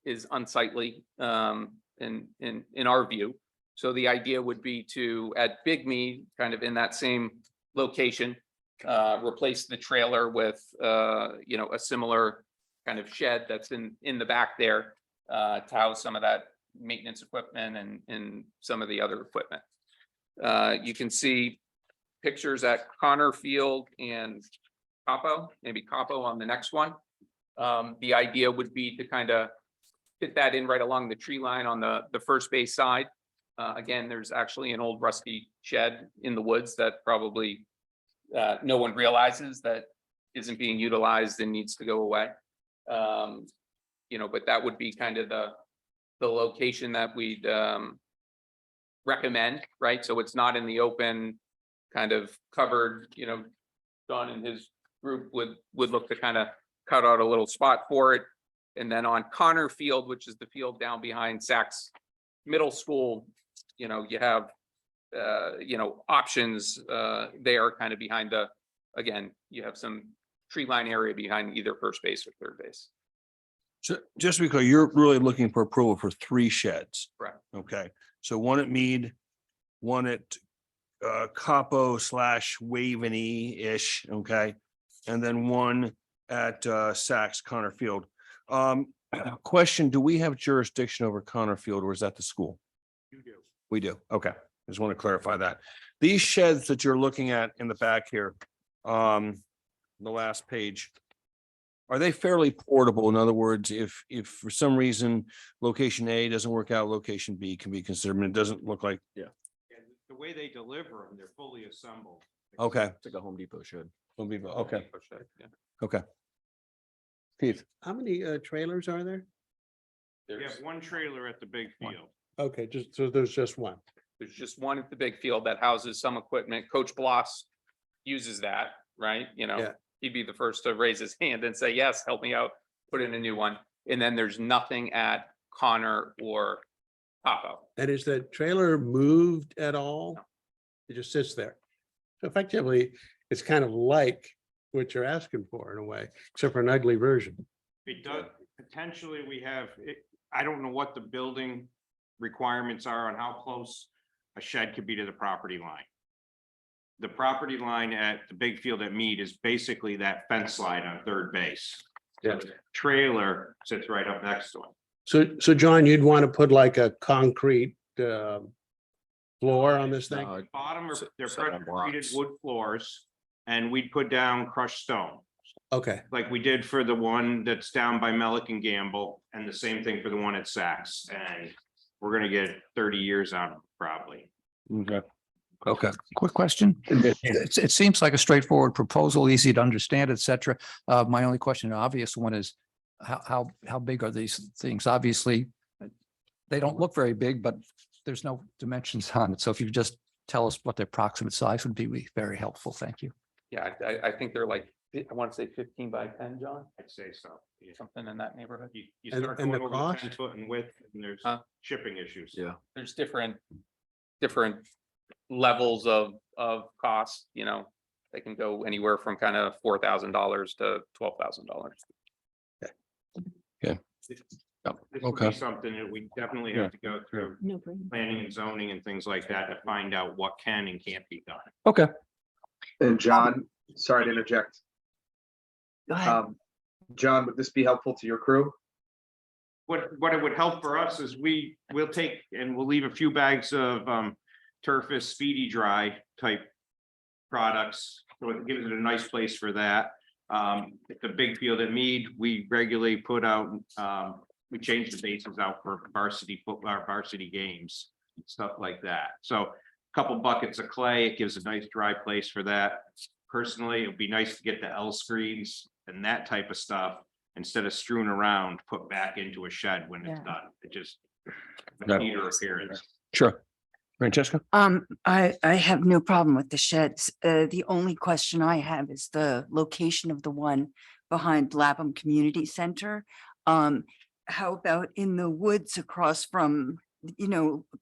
Is unsightly in our view. So the idea would be to, at Big Mead, kind of in that same location, replace the trailer with you know, a similar kind of shed that's in the back there to house some of that maintenance equipment and some of the other equipment. You can see pictures at Connor Field and Capo, maybe Capo on the next one. The idea would be to kind of fit that in right along the tree line on the first base side. Again, there's actually an old rusty shed in the woods that probably no one realizes that isn't being utilized and needs to go away. You know, but that would be kind of the location that we'd recommend, right? So it's not in the open, kind of covered, you know. Don and his group would look to kind of cut out a little spot for it. And then on Connor Field, which is the field down behind Saks Middle School, you know, you have you know, options there kind of behind again, you have some tree line area behind either first base or third base. So just because you're really looking for approval for 3 sheds. Correct. Okay, so one at Mead, one at Capo / Waveney-ish, okay? And then one at Saks Connor Field. Question, do we have jurisdiction over Connor Field or is that the school? You do. We do, okay. Just want to clarify that. These sheds that you're looking at in the back here, the last page, are they fairly portable? In other words, if for some reason location A doesn't work out, location B can be considered, and it doesn't look like. Yeah. And the way they deliver them, they're fully assembled. Okay. It's like a Home Depot shed. Okay, Yeah. okay. Keith, How many trailers are there? We have one trailer at the big field. Okay, so there's just one. There's just one at the big field that houses some equipment. Coach Bloss uses that, right? You know, Yeah. he'd be the first to raise his hand and say, yes, help me out, put in a new one. And then there's nothing at Connor or Capo. And is the trailer moved at all? It just sits there. So effectively, it's kind of like what you're asking for in a way, except for an ugly version. It does, potentially we have, I don't know what the building requirements are on how close a shed could be to the property line. The property line at the big field at Mead is basically that fence line on third base. Yeah. Trailer sits right up next to it. So John, you'd want to put like a concrete floor on this thing? Bottom are, they're set on pressure treated blocks. wood floors, and we'd put down crushed stone. Okay, Like we did for the one that's down by Melick and Gamble, and the same thing for the one at Saks, and we're gonna get 30 years out of it, probably. okay, okay. Quick question. It seems like a straightforward proposal, easy to understand, et cetera. My only question, an obvious one is how big are these things? Obviously, they don't look very big, but there's no dimensions on it. So if you just tell us what the approximate size would be very helpful. Thank you. Yeah, I think they're like, I want to say 15 by 10, John, I'd say so. Yeah. something in that neighborhood. You And- start and going the over the cost? 10 foot in width, and there's Huh? shipping issues. Yeah. There's different levels of cost, you know, they can go anywhere from kind of $4,000 to $12,000. This would Okay. be something that we definitely Yeah. have to go through No brainer. planning and zoning and things like that to find out what can and can't be done. Okay. And John, sorry to interject. Go ahead. John, would this be helpful to your crew? What it would help for us is we'll take and we'll leave a few bags of Turfus Speedy Dry type products So it gives it a nice place for that. It's a big field at Mead. We regularly put out, we change the bases out for varsity football, varsity games, stuff like that. So a couple buckets of clay, it gives a nice dry place for that. Personally, it'd be nice to get the L screens and that type of stuff instead of strewn around, put back into a shed when it's done. It just Yeah. neater appearance. Sure. Francesca? I have no problem with the sheds. The only question I have is the location of the one behind Lapham Community Center. How about in the woods across from,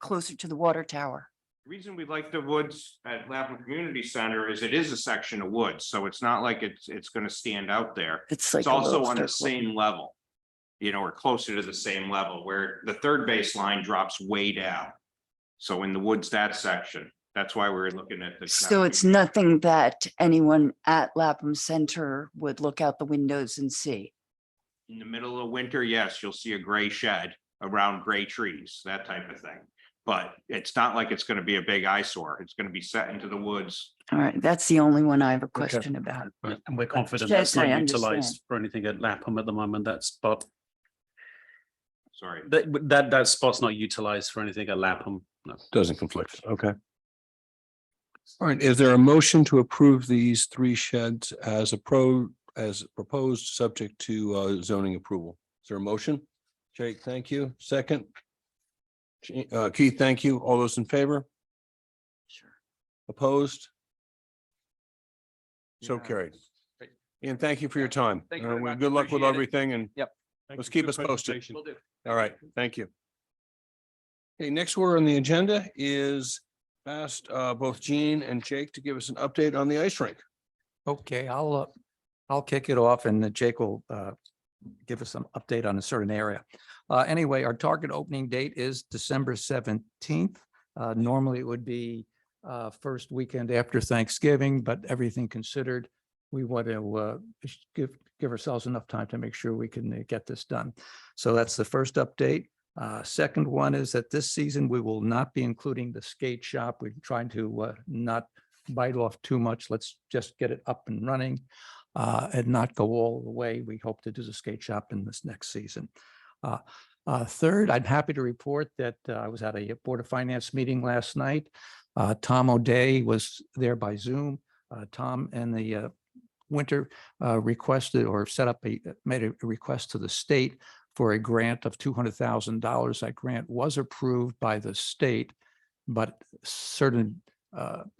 closer to the water tower? The reason we like the woods at Lapham Community Center is it is a section of woods, so it's not like it's gonna stand out there. It's like It's a also little on the circle. same level. Or closer to the same level where the third base line drops way down. So in the woods, that section, that's why we're looking at the. So it's nothing that anyone at Lapham Center would look out the windows and see. In the middle of winter, yes, you'll see a gray shed around gray trees, that type of thing. But it's not like it's gonna be a big eyesore. It's gonna be set into the woods. All right, that's the only one I have a question about. And we're confident Sheds, that's not I utilized understand. for anything at Lapham at the moment, that spot. Sorry. That spot's not utilized for anything at Lapham. No. Doesn't conflict. Okay. All right, is there a motion to approve these 3 sheds as proposed, subject to zoning approval? Is there a motion? Jake, thank you. Second? Keith, thank you. All those in favor? Sure. Opposed? So carried. Ian, thank you for your time. Thank you very much. Good luck with Appreciate it. everything and Yep. let's keep us posted. Will do. All right, thank you. Okay, next order on the agenda is asked both Jean and Jake to give us an update on the ice rink. Okay, I'll kick it off and Jake will give us some update on a certain area. Anyway, our target opening date is December 17th. Normally it would be first weekend after Thanksgiving, but everything considered, we want to give ourselves enough time to make sure we can get this done. So that's the first update. Second one is that this season we will not be including the skate shop. We're trying to not bite off too much. Let's just get it up and running and not go all the way. We hope to do the skate shop in this next season. Third, I'm happy to report that I was at a Board of Finance meeting last night. Tom O'Day was there by Zoom. Tom and the Winter requested or made a request to the state for a grant of $200,000. That grant was approved by the state, but certain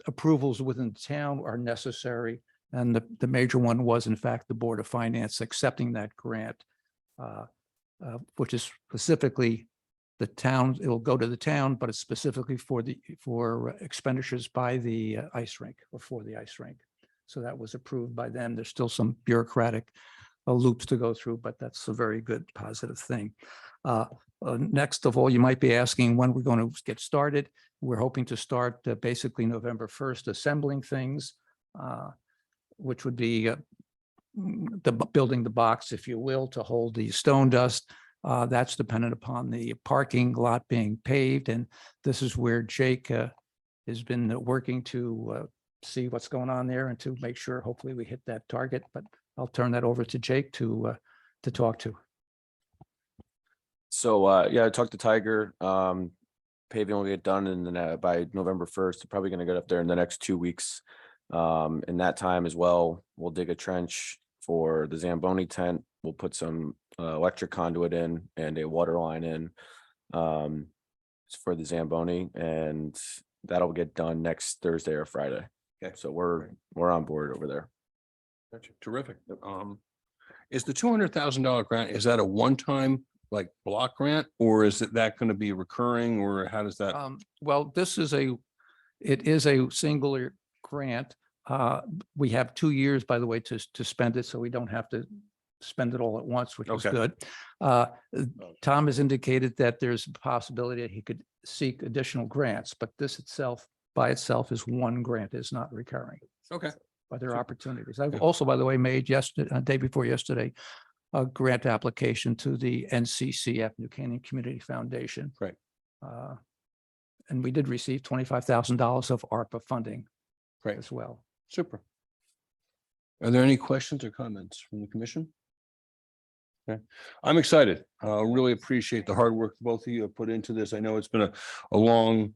approvals within the town are necessary. And the major one was, in fact, the Board of Finance accepting that grant, which is specifically the town. It will go to the town, but it's specifically for expenditures by the ice rink or for the ice rink. So that was approved by them. There's still some bureaucratic loops to go through, but that's a very good positive thing. Next of all, you might be asking when we're going to get started. We're hoping to start basically November 1st, assembling things, which would be building the box, if you will, to hold the stone dust. That's dependent upon the parking lot being paved. And this is where Jake has been working to see what's going on there and to make sure hopefully we hit that target. But I'll turn that over to Jake to talk to. So, yeah, I talked to Tiger. Paving will get done by November 1st. Probably going to get up there in the next 2 weeks. In that time as well, we'll dig a trench for the Zamboni tent. We'll put some electric conduit in and a water line in for the Zamboni, and that'll get done next Thursday or Friday. Okay. So we're on board over there. Gotcha. Terrific. Is the $200,000 grant, is that a one-time like block grant, or is that going to be recurring, or how does that? Well, it is a singular grant. We have 2 years, by the way, to spend it, so we don't have to spend it all at once, which is Okay. good. Tom has indicated that there's a possibility that he could seek additional grants, but this itself, by itself, is one grant, is not recurring. Okay. But there are opportunities. I've also, by the way, made day before yesterday, a grant application to the NCCF, New Canaan Community Foundation. Right. And we did receive $25,000 of ARPA funding Great. as well. Super. Are there any questions or comments from the commission? Okay, I'm excited. Really appreciate the hard work both of you have put into this. I know it's been a long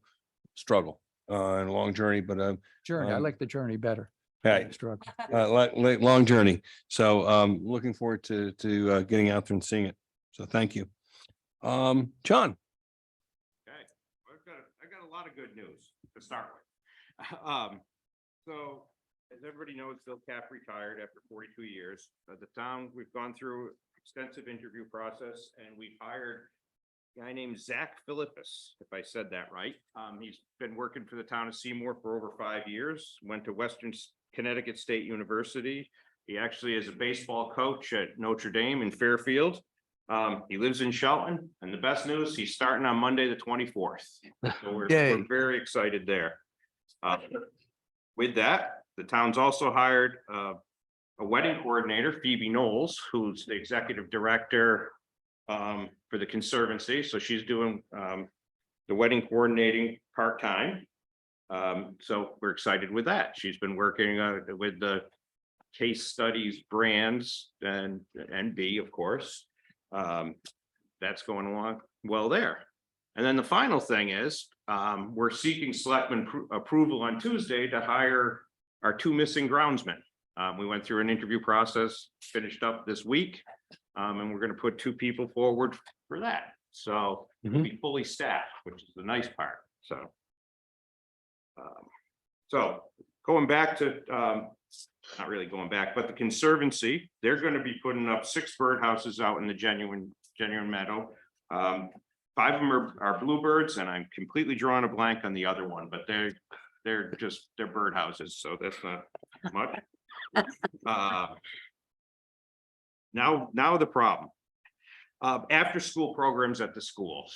struggle and a long journey, but Journey, I like the journey better. hey, Struggle. long journey. So looking forward to getting out there and seeing it. So thank you. John. Okay, I got a lot of good news to start with. So as everybody knows, Bill Cap retired after 42 years. At the town, we've gone through extensive interview process and we've hired a guy named Zach Philippus, if I said that right. He's been working for the town of Seymour for over 5 years, went to Western Connecticut State University. He actually is a baseball coach at Notre Dame in Fairfield. He lives in Shelton, and the best news, he's starting on Monday, the 24th. So we're very excited there. With that, the town's also hired a wedding coordinator, Phoebe Knowles, who's the executive director for the Conservancy. So she's doing the wedding coordinating part-time. So we're excited with that. She's been working with the case studies brands and NB, of course. That's going along well there. And then the final thing is we're seeking selectmen approval on Tuesday to hire our 2 missing groundsmen. We went through an interview process, finished up this week, and we're going to put 2 people forward for that. So it'll be fully staffed, which is the nice part. So going back to, not really going back, but the Conservancy, they're going to be putting up 6 birdhouses out in the genuine Meadow. 5 of them are bluebirds, and I'm completely drawing a blank on the other one, but they're birdhouses, so that's not much. Now the problem. After school programs at the schools.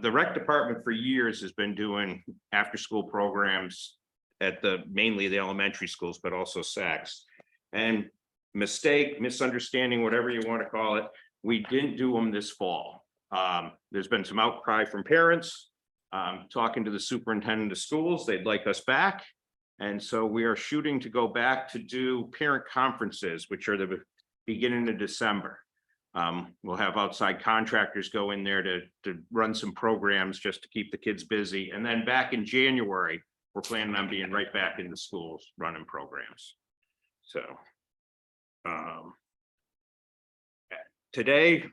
The rec department for years has been doing after school programs at mainly the elementary schools, but also SACs. And misunderstanding, whatever you want to call it, we didn't do them this fall. There's been some outcry from parents. Talking to the superintendent of schools, they'd like us back. And so we are shooting to go back to do parent conferences, which are the beginning of December. We'll have outside contractors go in there to run some programs just to keep the kids busy. And then back in January, we're planning on being right back in the schools running programs. So today,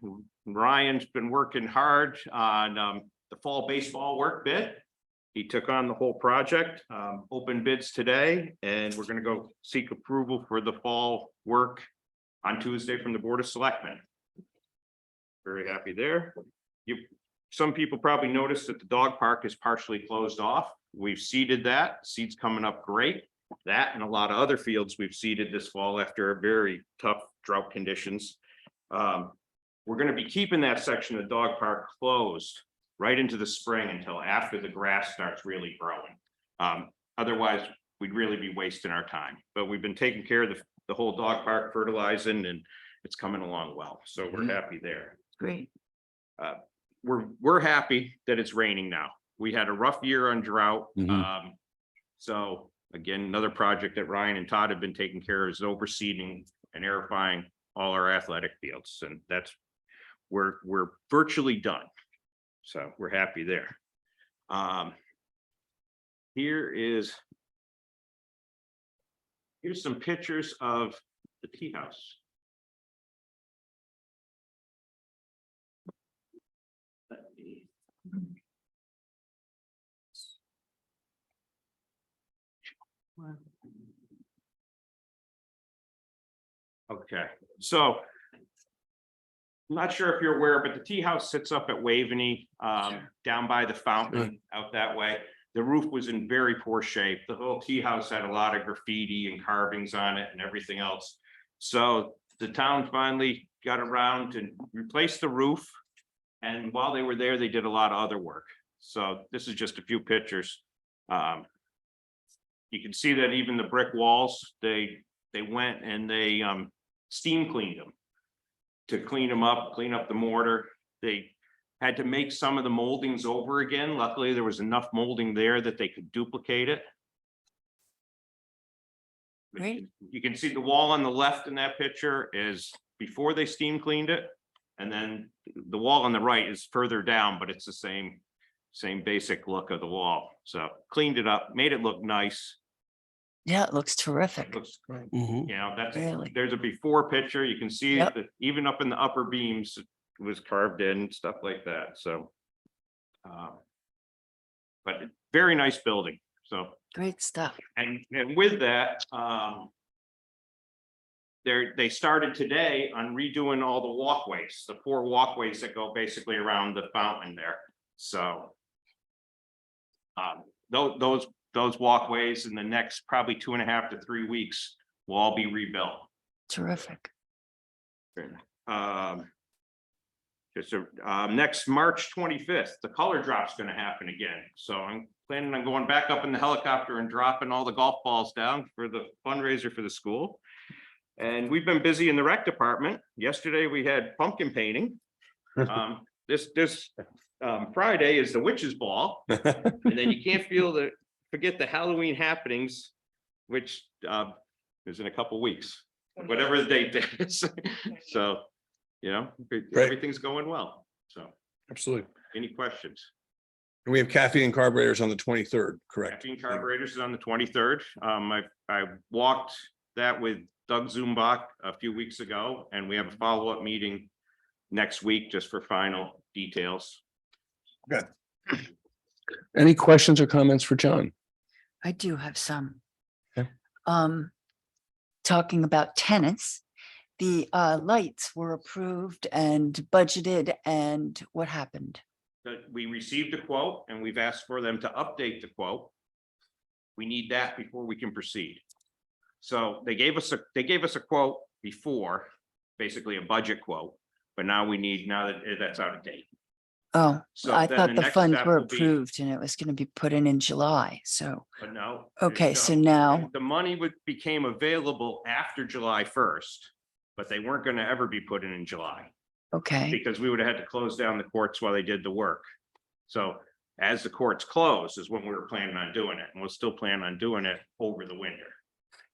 Ryan's been working hard on the fall baseball work bid. He took on the whole project, open bids today, and we're going to go seek approval for the fall work on Tuesday from the Board of Selectmen. Very happy there. Some people probably noticed that the dog park is partially closed off. We've seeded that. Seed's coming up great. That and a lot of other fields we've seeded this fall after a very tough drought conditions. We're going to be keeping that section of the dog park closed right into the spring until after the grass starts really growing. Otherwise, we'd really be wasting our time. But we've been taking care of the whole dog park, fertilizing, and it's coming along well. So we're happy there. Great. We're happy that it's raining now. We had a rough year on drought. So again, another project that Ryan and Todd have been taking care of is overseeding and aerifying all our athletic fields. And we're virtually done. So we're happy there. Here's some pictures of the tea house. Okay, so I'm not sure if you're aware, but the tea house sits up at Waveney, down by the fountain out that way. The roof was in very poor shape. The whole tea house had a lot of graffiti and carvings on it and everything else. So the town finally got around to replace the roof. And while they were there, they did a lot of other work. So this is just a few pictures. You can see that even the brick walls, they went and they steam cleaned them to clean them up, clean up the mortar. They had to make some of the moldings over again. Luckily, there was enough molding there that they could duplicate it. Great. You can see the wall on the left in that picture is before they steam cleaned it. And then the wall on the right is further down, but it's the same basic look of the wall. So cleaned it up, made it look nice. Yeah, it looks terrific. Looks, Mhm. you know, that's, Really? there's a before picture. You can see Yep. that even up in the upper beams, it was carved in, stuff like that. So. But very nice building. So, Great stuff. and with that, they started today on redoing all the walkways, the 4 walkways that go basically around the fountain there. So. Those walkways in the next probably 2.5 to 3 weeks will all be rebuilt. Terrific. Next March 25th, the color drop's gonna happen again. So I'm planning on going back up in the helicopter and dropping all the golf balls down for the fundraiser for the school. And we've been busy in the rec department. Yesterday, we had pumpkin painting. This Friday is the witch's ball. And then you can't forget the Halloween happenings, which is in a couple weeks, whatever the date is. So, you know, everything's going well. So, Absolutely. any questions? And we have caffeine and carburetors on the 23rd, correct? Caffeine carburetors is on the 23rd. I walked that with Doug Zumbach a few weeks ago, and we have a follow-up meeting next week just for final details. Good. Any questions or comments for John? I do have some. Okay. Talking about tennis, the lights were approved and budgeted, and what happened? We received a quote and we've asked for them to update the quote. We need that before we can proceed. So they gave us a quote before, basically a budget quote, but now that's out of date. Oh, So I then thought the the next funds step were will be- approved and it was going to be put in July, so, But no. okay, so now, The money became available after July 1st, but they weren't gonna ever be put in July. okay, Because we would have had to close down the courts while they did the work. So as the courts close is when we were planning on doing it, and we'll still plan on doing it over the winter.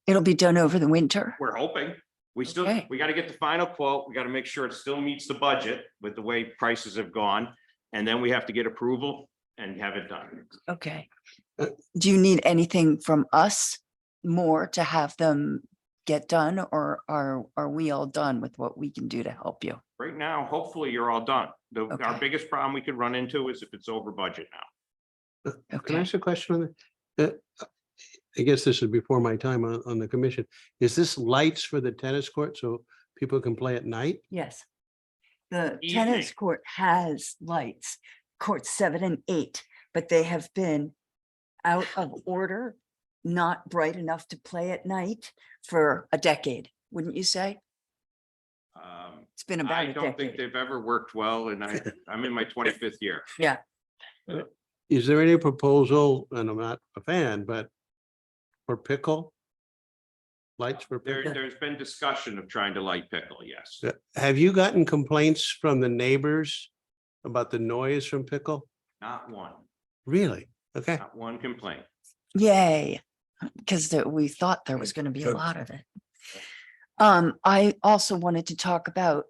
it'll be done over the winter? We're hoping. We still, Okay. we got to get the final quote. We got to make sure it still meets the budget with the way prices have gone. And then we have to get approval and have it done. Okay. Do you need anything from us more to have them get done, or are we all done with what we can do to help you? Right now, hopefully you're all done. Our Okay. biggest problem we could run into is if it's over budget now. Can I Okay, ask a question on that? I guess this is before my time on the commission. Is this lights for the tennis court so people can play at night? yes. The Evening. tennis court has lights, courts 7 and 8, but they have been out of order, not bright enough to play at night for a decade, wouldn't you say? It's been about I a don't think decade. they've ever worked well, and I'm in my 25th year. Yeah, Is there any proposal, and I'm not a fan, but for pickle? Lights for pickle? There's been discussion of trying to light pickle, yes. Have you gotten complaints from the neighbors about the noise from pickle? Not one, Really? Okay. not one complaint. yay, because we thought there was going to be a Good. lot of it. I also wanted to talk about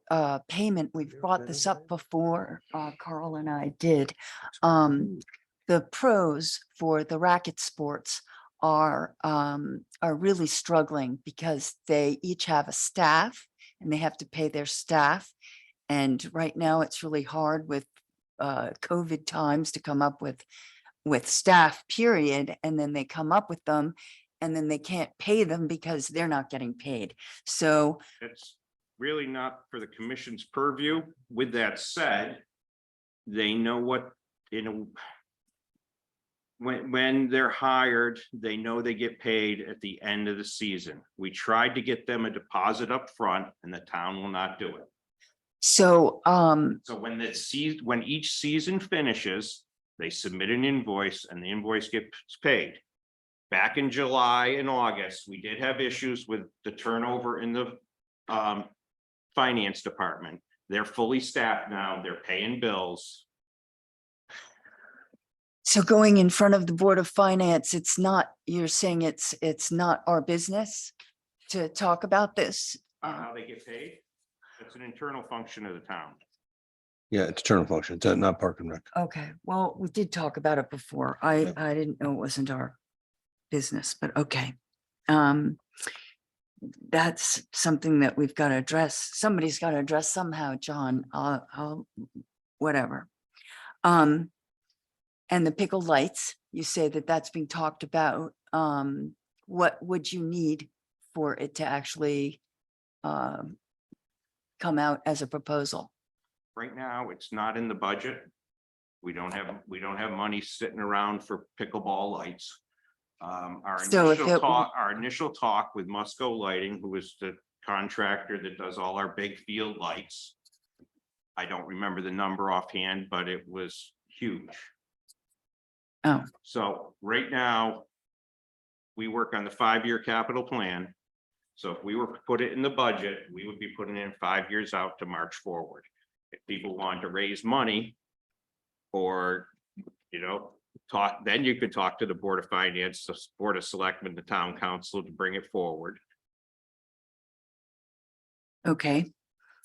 payment. We've brought this up before, Carl and I did. The pros for the racket sports are really struggling because they each have a staff and they have to pay their staff. And right now it's really hard with COVID times to come up with staff, period. And then they come up with them and then they can't pay them because they're not getting paid. So, It's really not for the commission's purview. With that said, they know what, when they're hired, they know they get paid at the end of the season. We tried to get them a deposit up front, and the town will not do it. so, So when each season finishes, they submit an invoice and the invoice gets paid. Back in July and August, we did have issues with the turnover in the finance department. They're fully staffed now. They're paying bills. So going in front of the Board of Finance, it's not, you're saying it's not our business to talk about this? How they get paid, it's an internal function of the town. Yeah, it's internal function, it's not Park and Rec. Okay, well, we did talk about it before. I didn't know it wasn't our business, but okay. That's something that we've got to address. Somebody's got to address somehow, John. I'll whatever. And the pickle lights, you say that that's being talked about. What would you need for it to actually come out as a proposal? Right now, it's not in the budget. We don't have money sitting around for pickleball lights. Our So if initial talk with Musco Lighting, who is the contractor that does all our big field lights. I don't remember the number offhand, but it was huge. Oh. So right now, we work on the 5-year capital plan. So if we were to put it in the budget, we would be putting in 5 years out to march forward. If people want to raise money or, talk, then you could talk to the Board of Finance, the Board of Selectmen, the Town Council to bring it forward. Okay,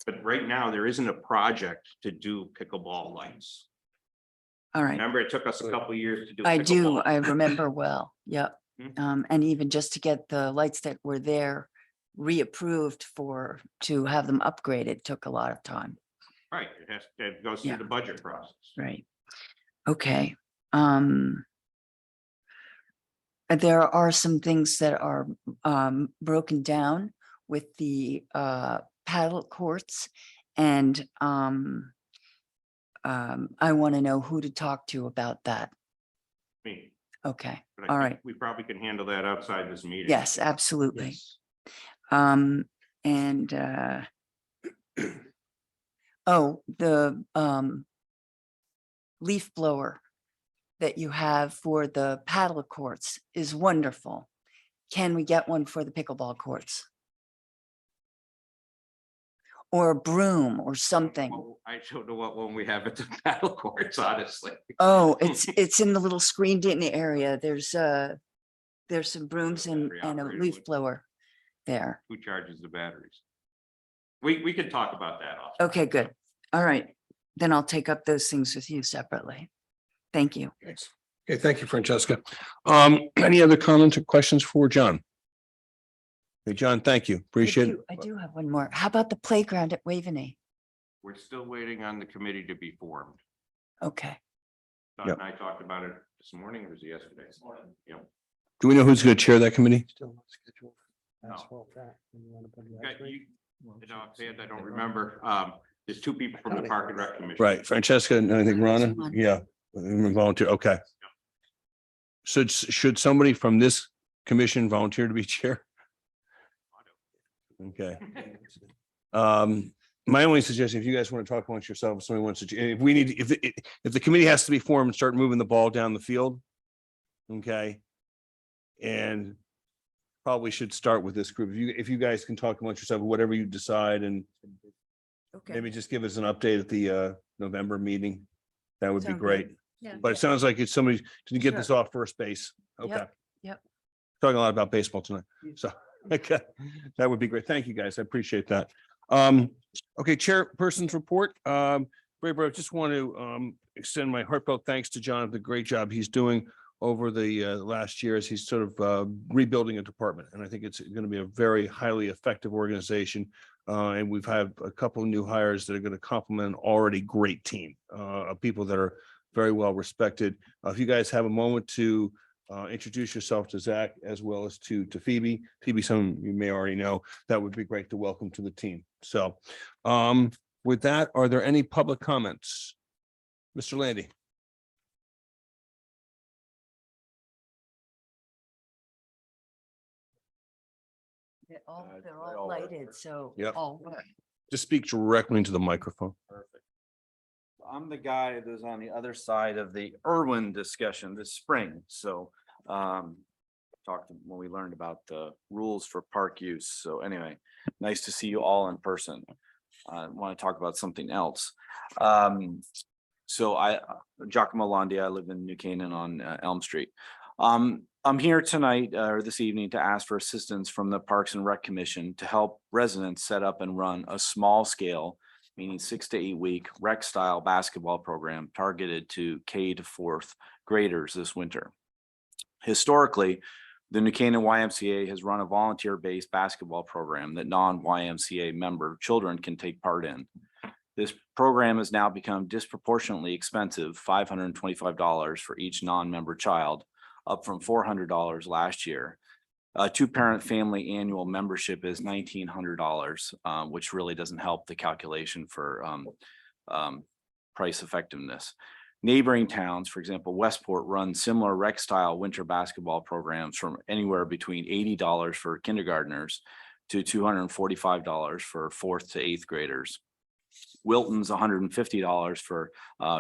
But right now, there isn't a project to do pickleball lights. all right. Remember, it took us a couple of years to do. I do, pickleball. I remember well, yep. Mhm. And even just to get the lights that were there reapproved to have them upgraded took a lot of time, Right, it goes through Yeah. the budget process. right? Okay. There are some things that are broken down with the paddle courts, and I want to know who to talk to about that. Me, Okay, but all I think right. we probably can handle that outside this meeting. Yes, absolutely. Yes. And oh, the leaf blower that you have for the paddle courts is wonderful. Can we get one for the pickleball courts? Or a broom or something? Well, I don't know what one we have at the paddle courts, honestly. Oh, it's in the little screened in area. There's some brooms and a Battery-operated leaf one. blower there. Who charges the batteries? We can talk about that off. Okay, good. All right. Then I'll take up those things with you separately. Thank you. Thanks. Okay, thank you, Francesca. Any other comments or questions for John? Hey, John, thank you. Appreciate it. I do have one more. How about the playground at Waveney? We're still waiting on the committee to be formed. Okay. Don Yep. and I talked about it this morning, or was it yesterday? This morning. Do we know who's going to chair that committee? I don't remember. There's 2 people from the Park and Rec Commission. Right, Francesca, and I think Ronna, yeah, volunteer, okay. So should somebody from this commission volunteer to be chair? Okay. My only suggestion, if you guys want to talk amongst yourselves, somebody wants to, if we need, if the committee has to be formed and start moving the ball down the field. Okay. And probably should start with this group. If you guys can talk amongst yourselves, whatever you decide, and Okay. maybe just give us an update at the November meeting. That would be Sound good. great. Yeah. But it sounds like it's somebody to get this off first base. Okay. Yep. Talking a lot about baseball tonight. So, okay, that would be great. Thank you, guys. I appreciate that. Okay, chairperson's report. Ray Bro, just want to extend my heartfelt thanks to John for the great job he's doing over the last year as he's sort of rebuilding a department. And I think it's going to be a very highly effective organization. And we've had a couple of new hires that are going to complement an already great team of people that are very well respected. If you guys have a moment to introduce yourself to Zach as well as to Phoebe. Phoebe, some of you may already know, that would be great to welcome to the team. So with that, are there any public comments? Mr. Landy? They're all lighted, so. Yep. all work. Just speak directly into the microphone. Perfect. I'm the guy that's on the other side of the Irwin discussion this spring, so talked when we learned about the rules for park use. So anyway, nice to see you all in person. I want to talk about something else. So Giacomo Landi, I live in New Canaan on Elm Street. I'm here tonight or this evening to ask for assistance from the Parks and Rec Commission to help residents set up and run a small scale, meaning 6 to 8 week rec style basketball program targeted to K to 4th graders this winter. Historically, the New Canaan YMCA has run a volunteer-based basketball program that non-YMCA member children can take part in. This program has now become disproportionately expensive, $525 for each non-member child, up from $400 last year. A two-parent family annual membership is $1,900, which really doesn't help the calculation for price effectiveness. Neighboring towns, for example, Westport, run similar rec style winter basketball programs from anywhere between $80 for kindergartners to $245 for 4th to 8th graders. Wilton's $150 for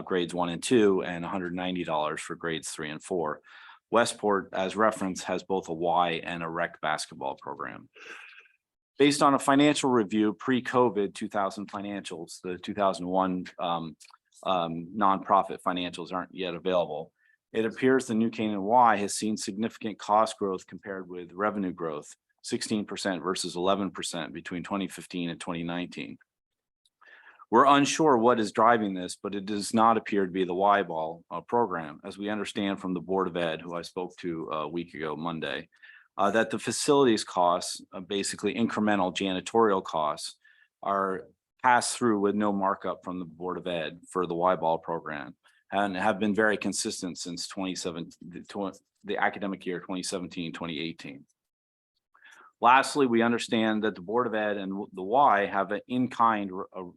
grades 1 and 2 and $190 for grades 3 and 4. Westport, as referenced, has both a Y and a rec basketball program. Based on a financial review pre-COVID 2000 financials, the 2001 nonprofit financials aren't yet available. It appears the New Canaan Y has seen significant cost growth compared with revenue growth, 16% versus 11% between 2015 and 2019. We're unsure what is driving this, but it does not appear to be the Y-ball program, as we understand from the Board of Ed, who I spoke to a week ago, Monday, that the facilities costs, basically incremental janitorial costs, are passed through with no markup from the Board of Ed for the Y-ball program, and have been very consistent since 2017, the academic year 2017-2018. Lastly, we understand that the Board of Ed and the Y have an in-kind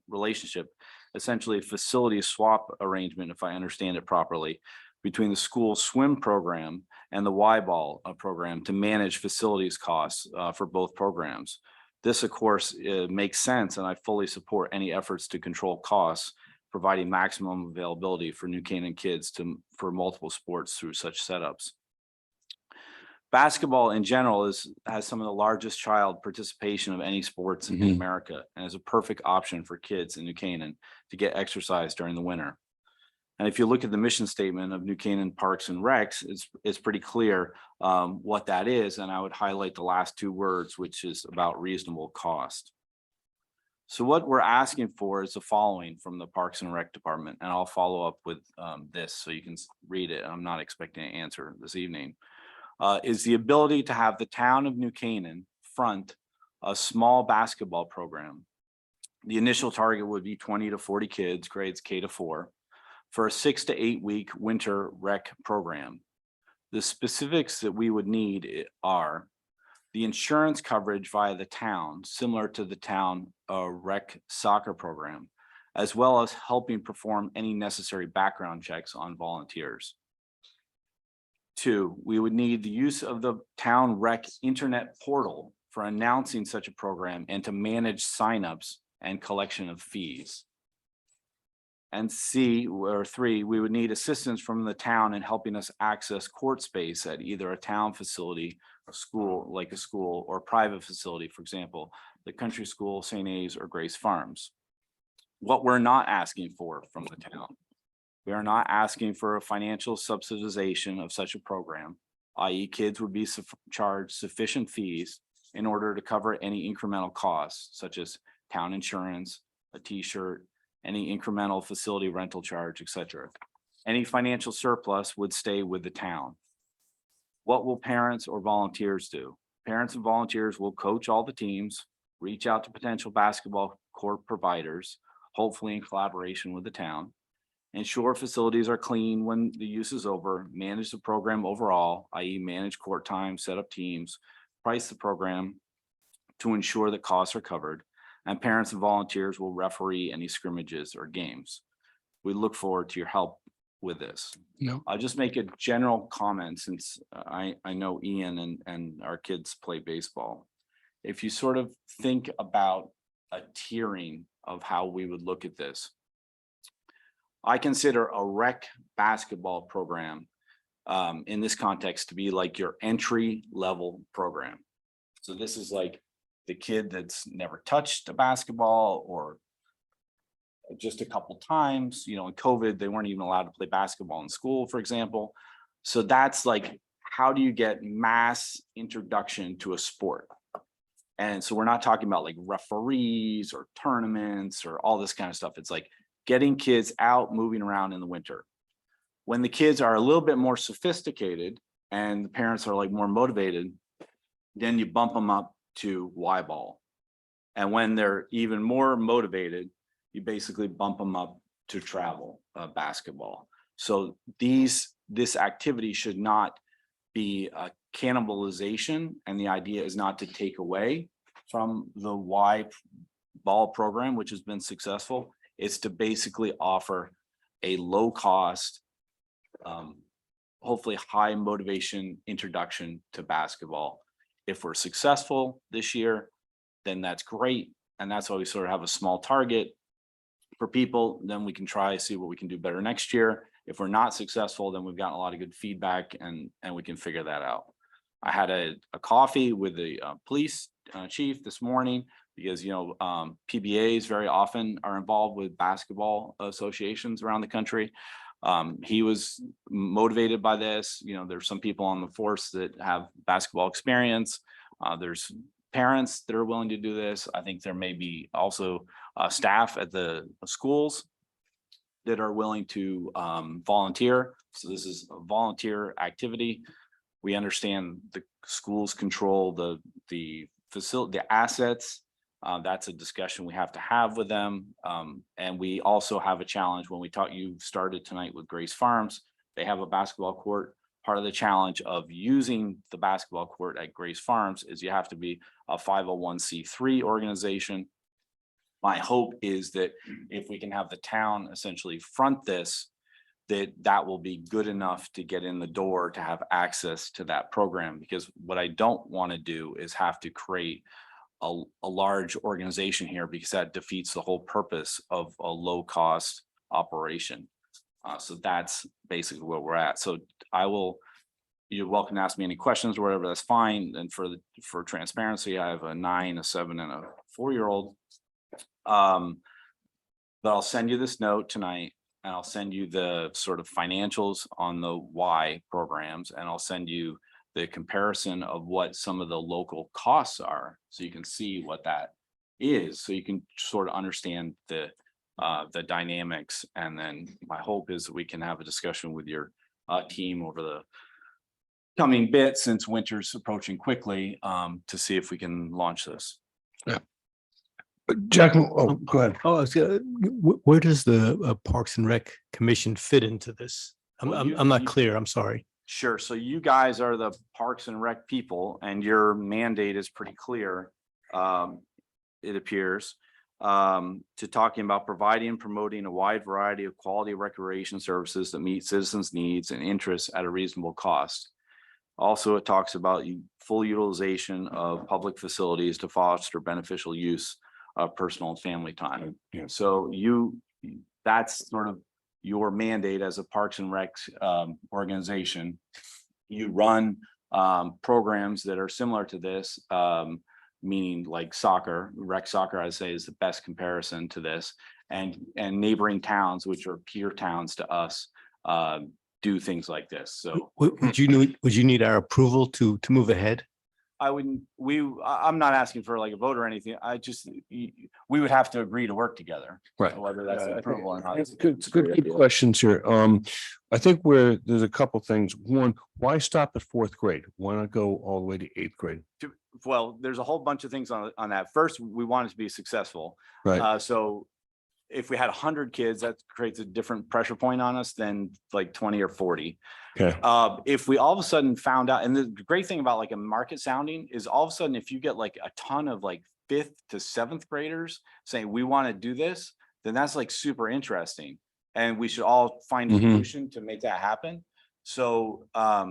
relationship, essentially a facility swap arrangement, if I understand it properly, between the school swim program and the Y-ball program to manage facilities costs for both programs. This, of course, makes sense, and I fully support any efforts to control costs, providing maximum availability for New Canaan kids for multiple sports through such setups. Basketball in general has some of the largest child participation of any sports in America, and is a perfect option for kids in New Canaan to get exercise during the winter. And if you look at the mission statement of New Canaan Parks and Recs, it's pretty clear what that is. And I would highlight the last two words, which is about reasonable cost. So what we're asking for is the following from the Parks and Rec Department, and I'll follow up with this so you can read it. I'm not expecting an answer this evening. Is the ability to have the town of New Canaan front a small basketball program. The initial target would be 20 to 40 kids, grades K to 4, for a 6 to 8 week winter rec program. The specifics that we would need are the insurance coverage via the town, similar to the town rec soccer program, as well as helping perform any necessary background checks on volunteers. 2, we would need the use of the town rec internet portal for announcing such a program and to manage signups and collection of fees. And 3, we would need assistance from the town in helping us access court space at either a town facility, a school, like a school, or private facility, for example, the country school, St. A's, or Grace Farms. What we're not asking for from the town. We are not asking for a financial subsidization of such a program, i.e. kids would be charged sufficient fees in order to cover any incremental costs, such as town insurance, a t-shirt, any incremental facility rental charge, etc. Any financial surplus would stay with the town. What will parents or volunteers do? Parents and volunteers will coach all the teams, reach out to potential basketball court providers, hopefully in collaboration with the town, ensure facilities are clean when the use is over, manage the program overall, i.e. manage court time, set up teams, price the program to ensure that costs are covered, and parents and volunteers will referee any scrimmages or games. We look forward to your help with this. I'll just make a general comment since I know Ian and our kids play baseball. If you sort of think about a tiering of how we would look at this, I consider a rec basketball program in this context to be like your entry level program. So this is like the kid that's never touched a basketball or just a couple times, you know, in COVID, they weren't even allowed to play basketball in school, for example. So that's like, how do you get mass introduction to a sport? And so we're not talking about like referees or tournaments or all this kind of stuff. It's like getting kids out, moving around in the winter. When the kids are a little bit more sophisticated and the parents are like more motivated, then you bump them up to Y ball. And when they're even more motivated, you basically bump them up to travel basketball. So this activity should not be a cannibalization, and the idea is not to take away from the Y ball program, which has been successful. It's to basically offer a low cost, hopefully high motivation introduction to basketball. If we're successful this year, then that's great. And that's why we sort of have a small target for people. Then we can try see what we can do better next year. If we're not successful, then we've gotten a lot of good feedback and we can figure that out. I had a coffee with the police chief this morning because, you know, PBAs very often are involved with basketball associations around the country. He was motivated by this. You know, there's some people on the force that have basketball experience. There's parents that are willing to do this. I think there may be also staff at the schools that are willing to volunteer. So this is a volunteer activity. We understand the schools control the facility, the assets. That's a discussion we have to have with them. And we also have a challenge when we talk, you started tonight with Grace Farms. They have a basketball court. Part of the challenge of using the basketball court at Grace Farms is you have to be a 501c3 organization. My hope is that if we can have the town essentially front this, that will be good enough to get in the door to have access to that program. Because what I don't want to do is have to create a large organization here, because that defeats the whole purpose of a low cost operation. So that's basically where we're at. So you're welcome to ask me any questions or whatever, that's fine. And for transparency, I have a 9, a 7, and a 4-year-old. But I'll send you this note tonight, and I'll send you the sort of financials on the Y programs, and I'll send you the comparison of what some of the local costs are, so you can see what that is, so you can sort of understand the dynamics. And then my hope is that we can have a discussion with your team over the coming bit, since winter's approaching quickly, to see if we can launch this. Yeah. Jack, oh, go ahead. Where does the Parks and Rec Commission fit into this? Well, I'm not clear. I'm sorry. Sure. So you guys are the Parks and Rec people, and your mandate is pretty clear. It appears to talking about providing and promoting a wide variety of quality recreation services that meet citizens' needs and interests at a reasonable cost. Also, it talks about full utilization of public facilities to foster beneficial use of personal and family time. Yeah. So that's sort of your mandate as a Parks and Rec organization. You run programs that are similar to this, meaning like soccer. Rec soccer, I'd say, is the best comparison to this, and neighboring towns, which are peer towns to us, do things like this. So Would you need our approval to move ahead? I'm not asking for like a vote or anything. We would have to agree to work together. Right. Whether that's an approval or not. It's good questions here. I think there's a couple things. One, why stop at 4th grade? Why not go all the way to 8th grade? Well, there's a whole bunch of things on that. First, we want it to be successful. Right. So if we had 100 kids, that creates a different pressure point on us than like 20 or 40. Okay. If we all of a sudden found out, and the great thing about like a market sounding is all of a sudden, if you get like a ton of like 5th to 7th graders saying we want to do this, then that's like super interesting. And we should all find a solution to make that happen. So I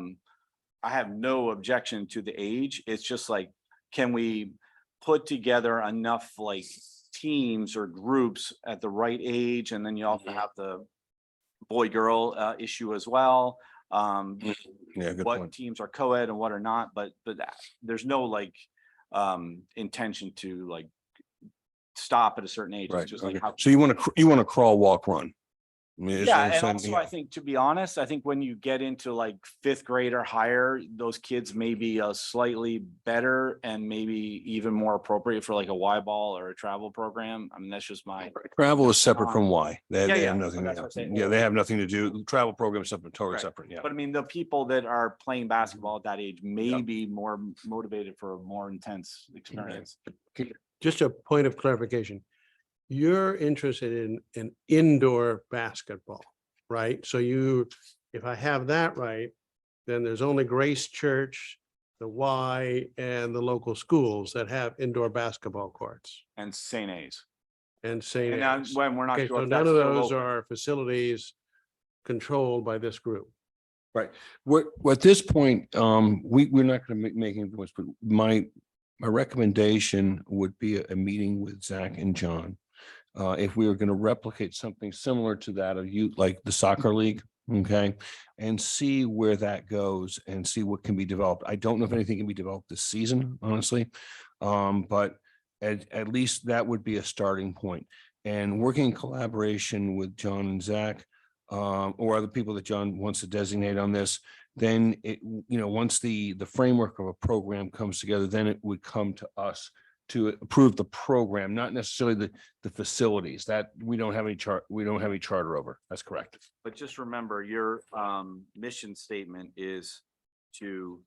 have no objection to the age. It's just like, can we put together enough like teams or groups at the right age? And then you also have the boy-girl issue as well. Yeah, good What point. teams are co-ed and what are not, but there's no like intention to like stop at a certain age. It's Right. just like Okay. how. So you want to crawl, walk, run? I mean, is Yeah, there and something- also I think, to be honest, I think when you get into like fifth grade or higher, those kids may be slightly better and maybe even more appropriate for like a Y ball or a travel program. I mean, that's just my. Travel is separate from why. They Yeah, they yeah, have nothing, that's what I'm saying. yeah, they have nothing to do. Travel program is something totally Right. separate. Yeah. But I mean, the people that are playing basketball at that age may be more motivated for a more intense experience. Just a point of clarification. You're interested in indoor basketball, right? So if I have that right, then there's only Grace Church, the Y, and the local schools that have indoor basketball courts And St. A's. and St. And now, A's. when we're not Okay, sure so if none that's of still those open. are facilities controlled by this group. Right. We're at this point, we're not going to make any points, but my recommendation would be a meeting with Zach and John. If we were going to replicate something similar to that of you, like the soccer league, okay, and see where that goes and see what can be developed. I don't know if anything can be developed this season, honestly. But at least that would be a starting point. And working in collaboration with John and Zach, or other people that John wants to designate on this, then once the framework of a program comes together, then it would come to us to approve the program, not necessarily the facilities that we don't have any charter over. That's correct. But just remember, your mission statement is to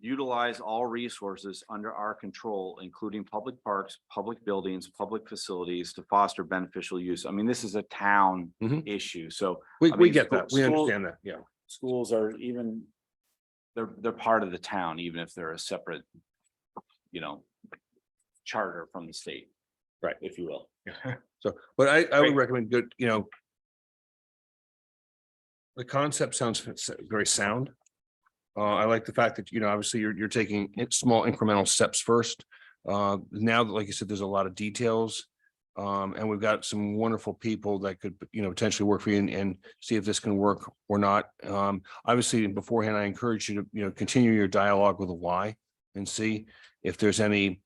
utilize all resources under our control, including public parks, public buildings, public facilities to foster beneficial use. I mean, this is a town issue, so. We I mean, get that. We school- understand that. Yeah. Schools are even, they're part of the town, even if they're a separate, charter from the state. Right. If you will. So, but I would recommend good, the concept sounds very sound. I like the fact that, obviously you're taking small incremental steps first. Now, like you said, there's a lot of details. And we've got some wonderful people that could, potentially work for you and see if this can work or not. Obviously beforehand, I encourage you to, continue your dialogue with the Y and see if there's any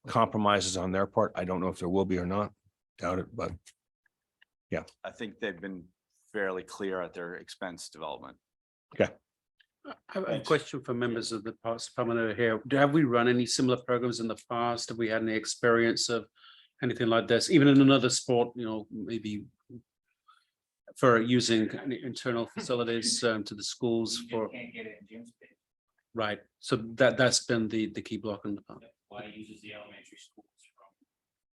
compromises on their part. I don't know if there will be or not, doubt it, but yeah. I think they've been fairly clear at their expense development. Okay. I have a question for members of the past department here. Have we run any similar programs in the past? Have we had any experience of anything like this, even in another sport, maybe for using internal facilities to the schools for? Can't get it in Jim's page. Right, so that's been the key block in the past. Why uses the elementary schools from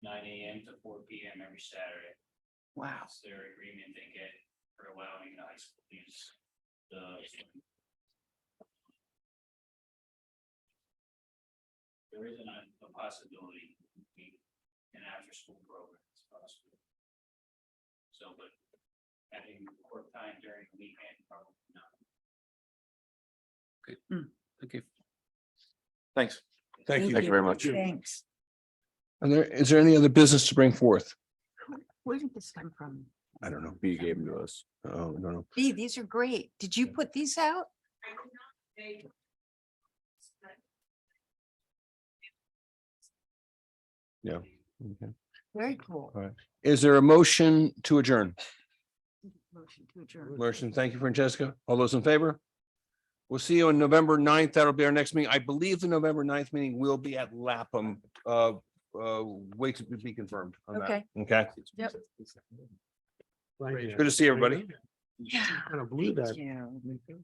9 AM to 4 PM every Saturday. Wow. That's their agreement they get for allowing the high school use. There isn't a possibility an after-school program is possible. So, but having work time during the weekend, probably not. Thank you. Thanks. Thank you. Thank you very much. Thanks. Is there any other business to bring forth? Where did this come from? I don't know. B gave them to us. Oh, no. B, these are great. Did you put these out? Yeah. Okay. Very cool. All right. Is there a motion to adjourn? Motion to adjourn. Motion. Thank you, Francesca. All those in favor? We'll see you on November 9th. That'll be our next meeting. I believe the November 9th meeting will be at Lapham. Wait to be confirmed on that. Okay. Okay. Yep. Good to see everybody. Yeah. Kind of blew that. Thank you.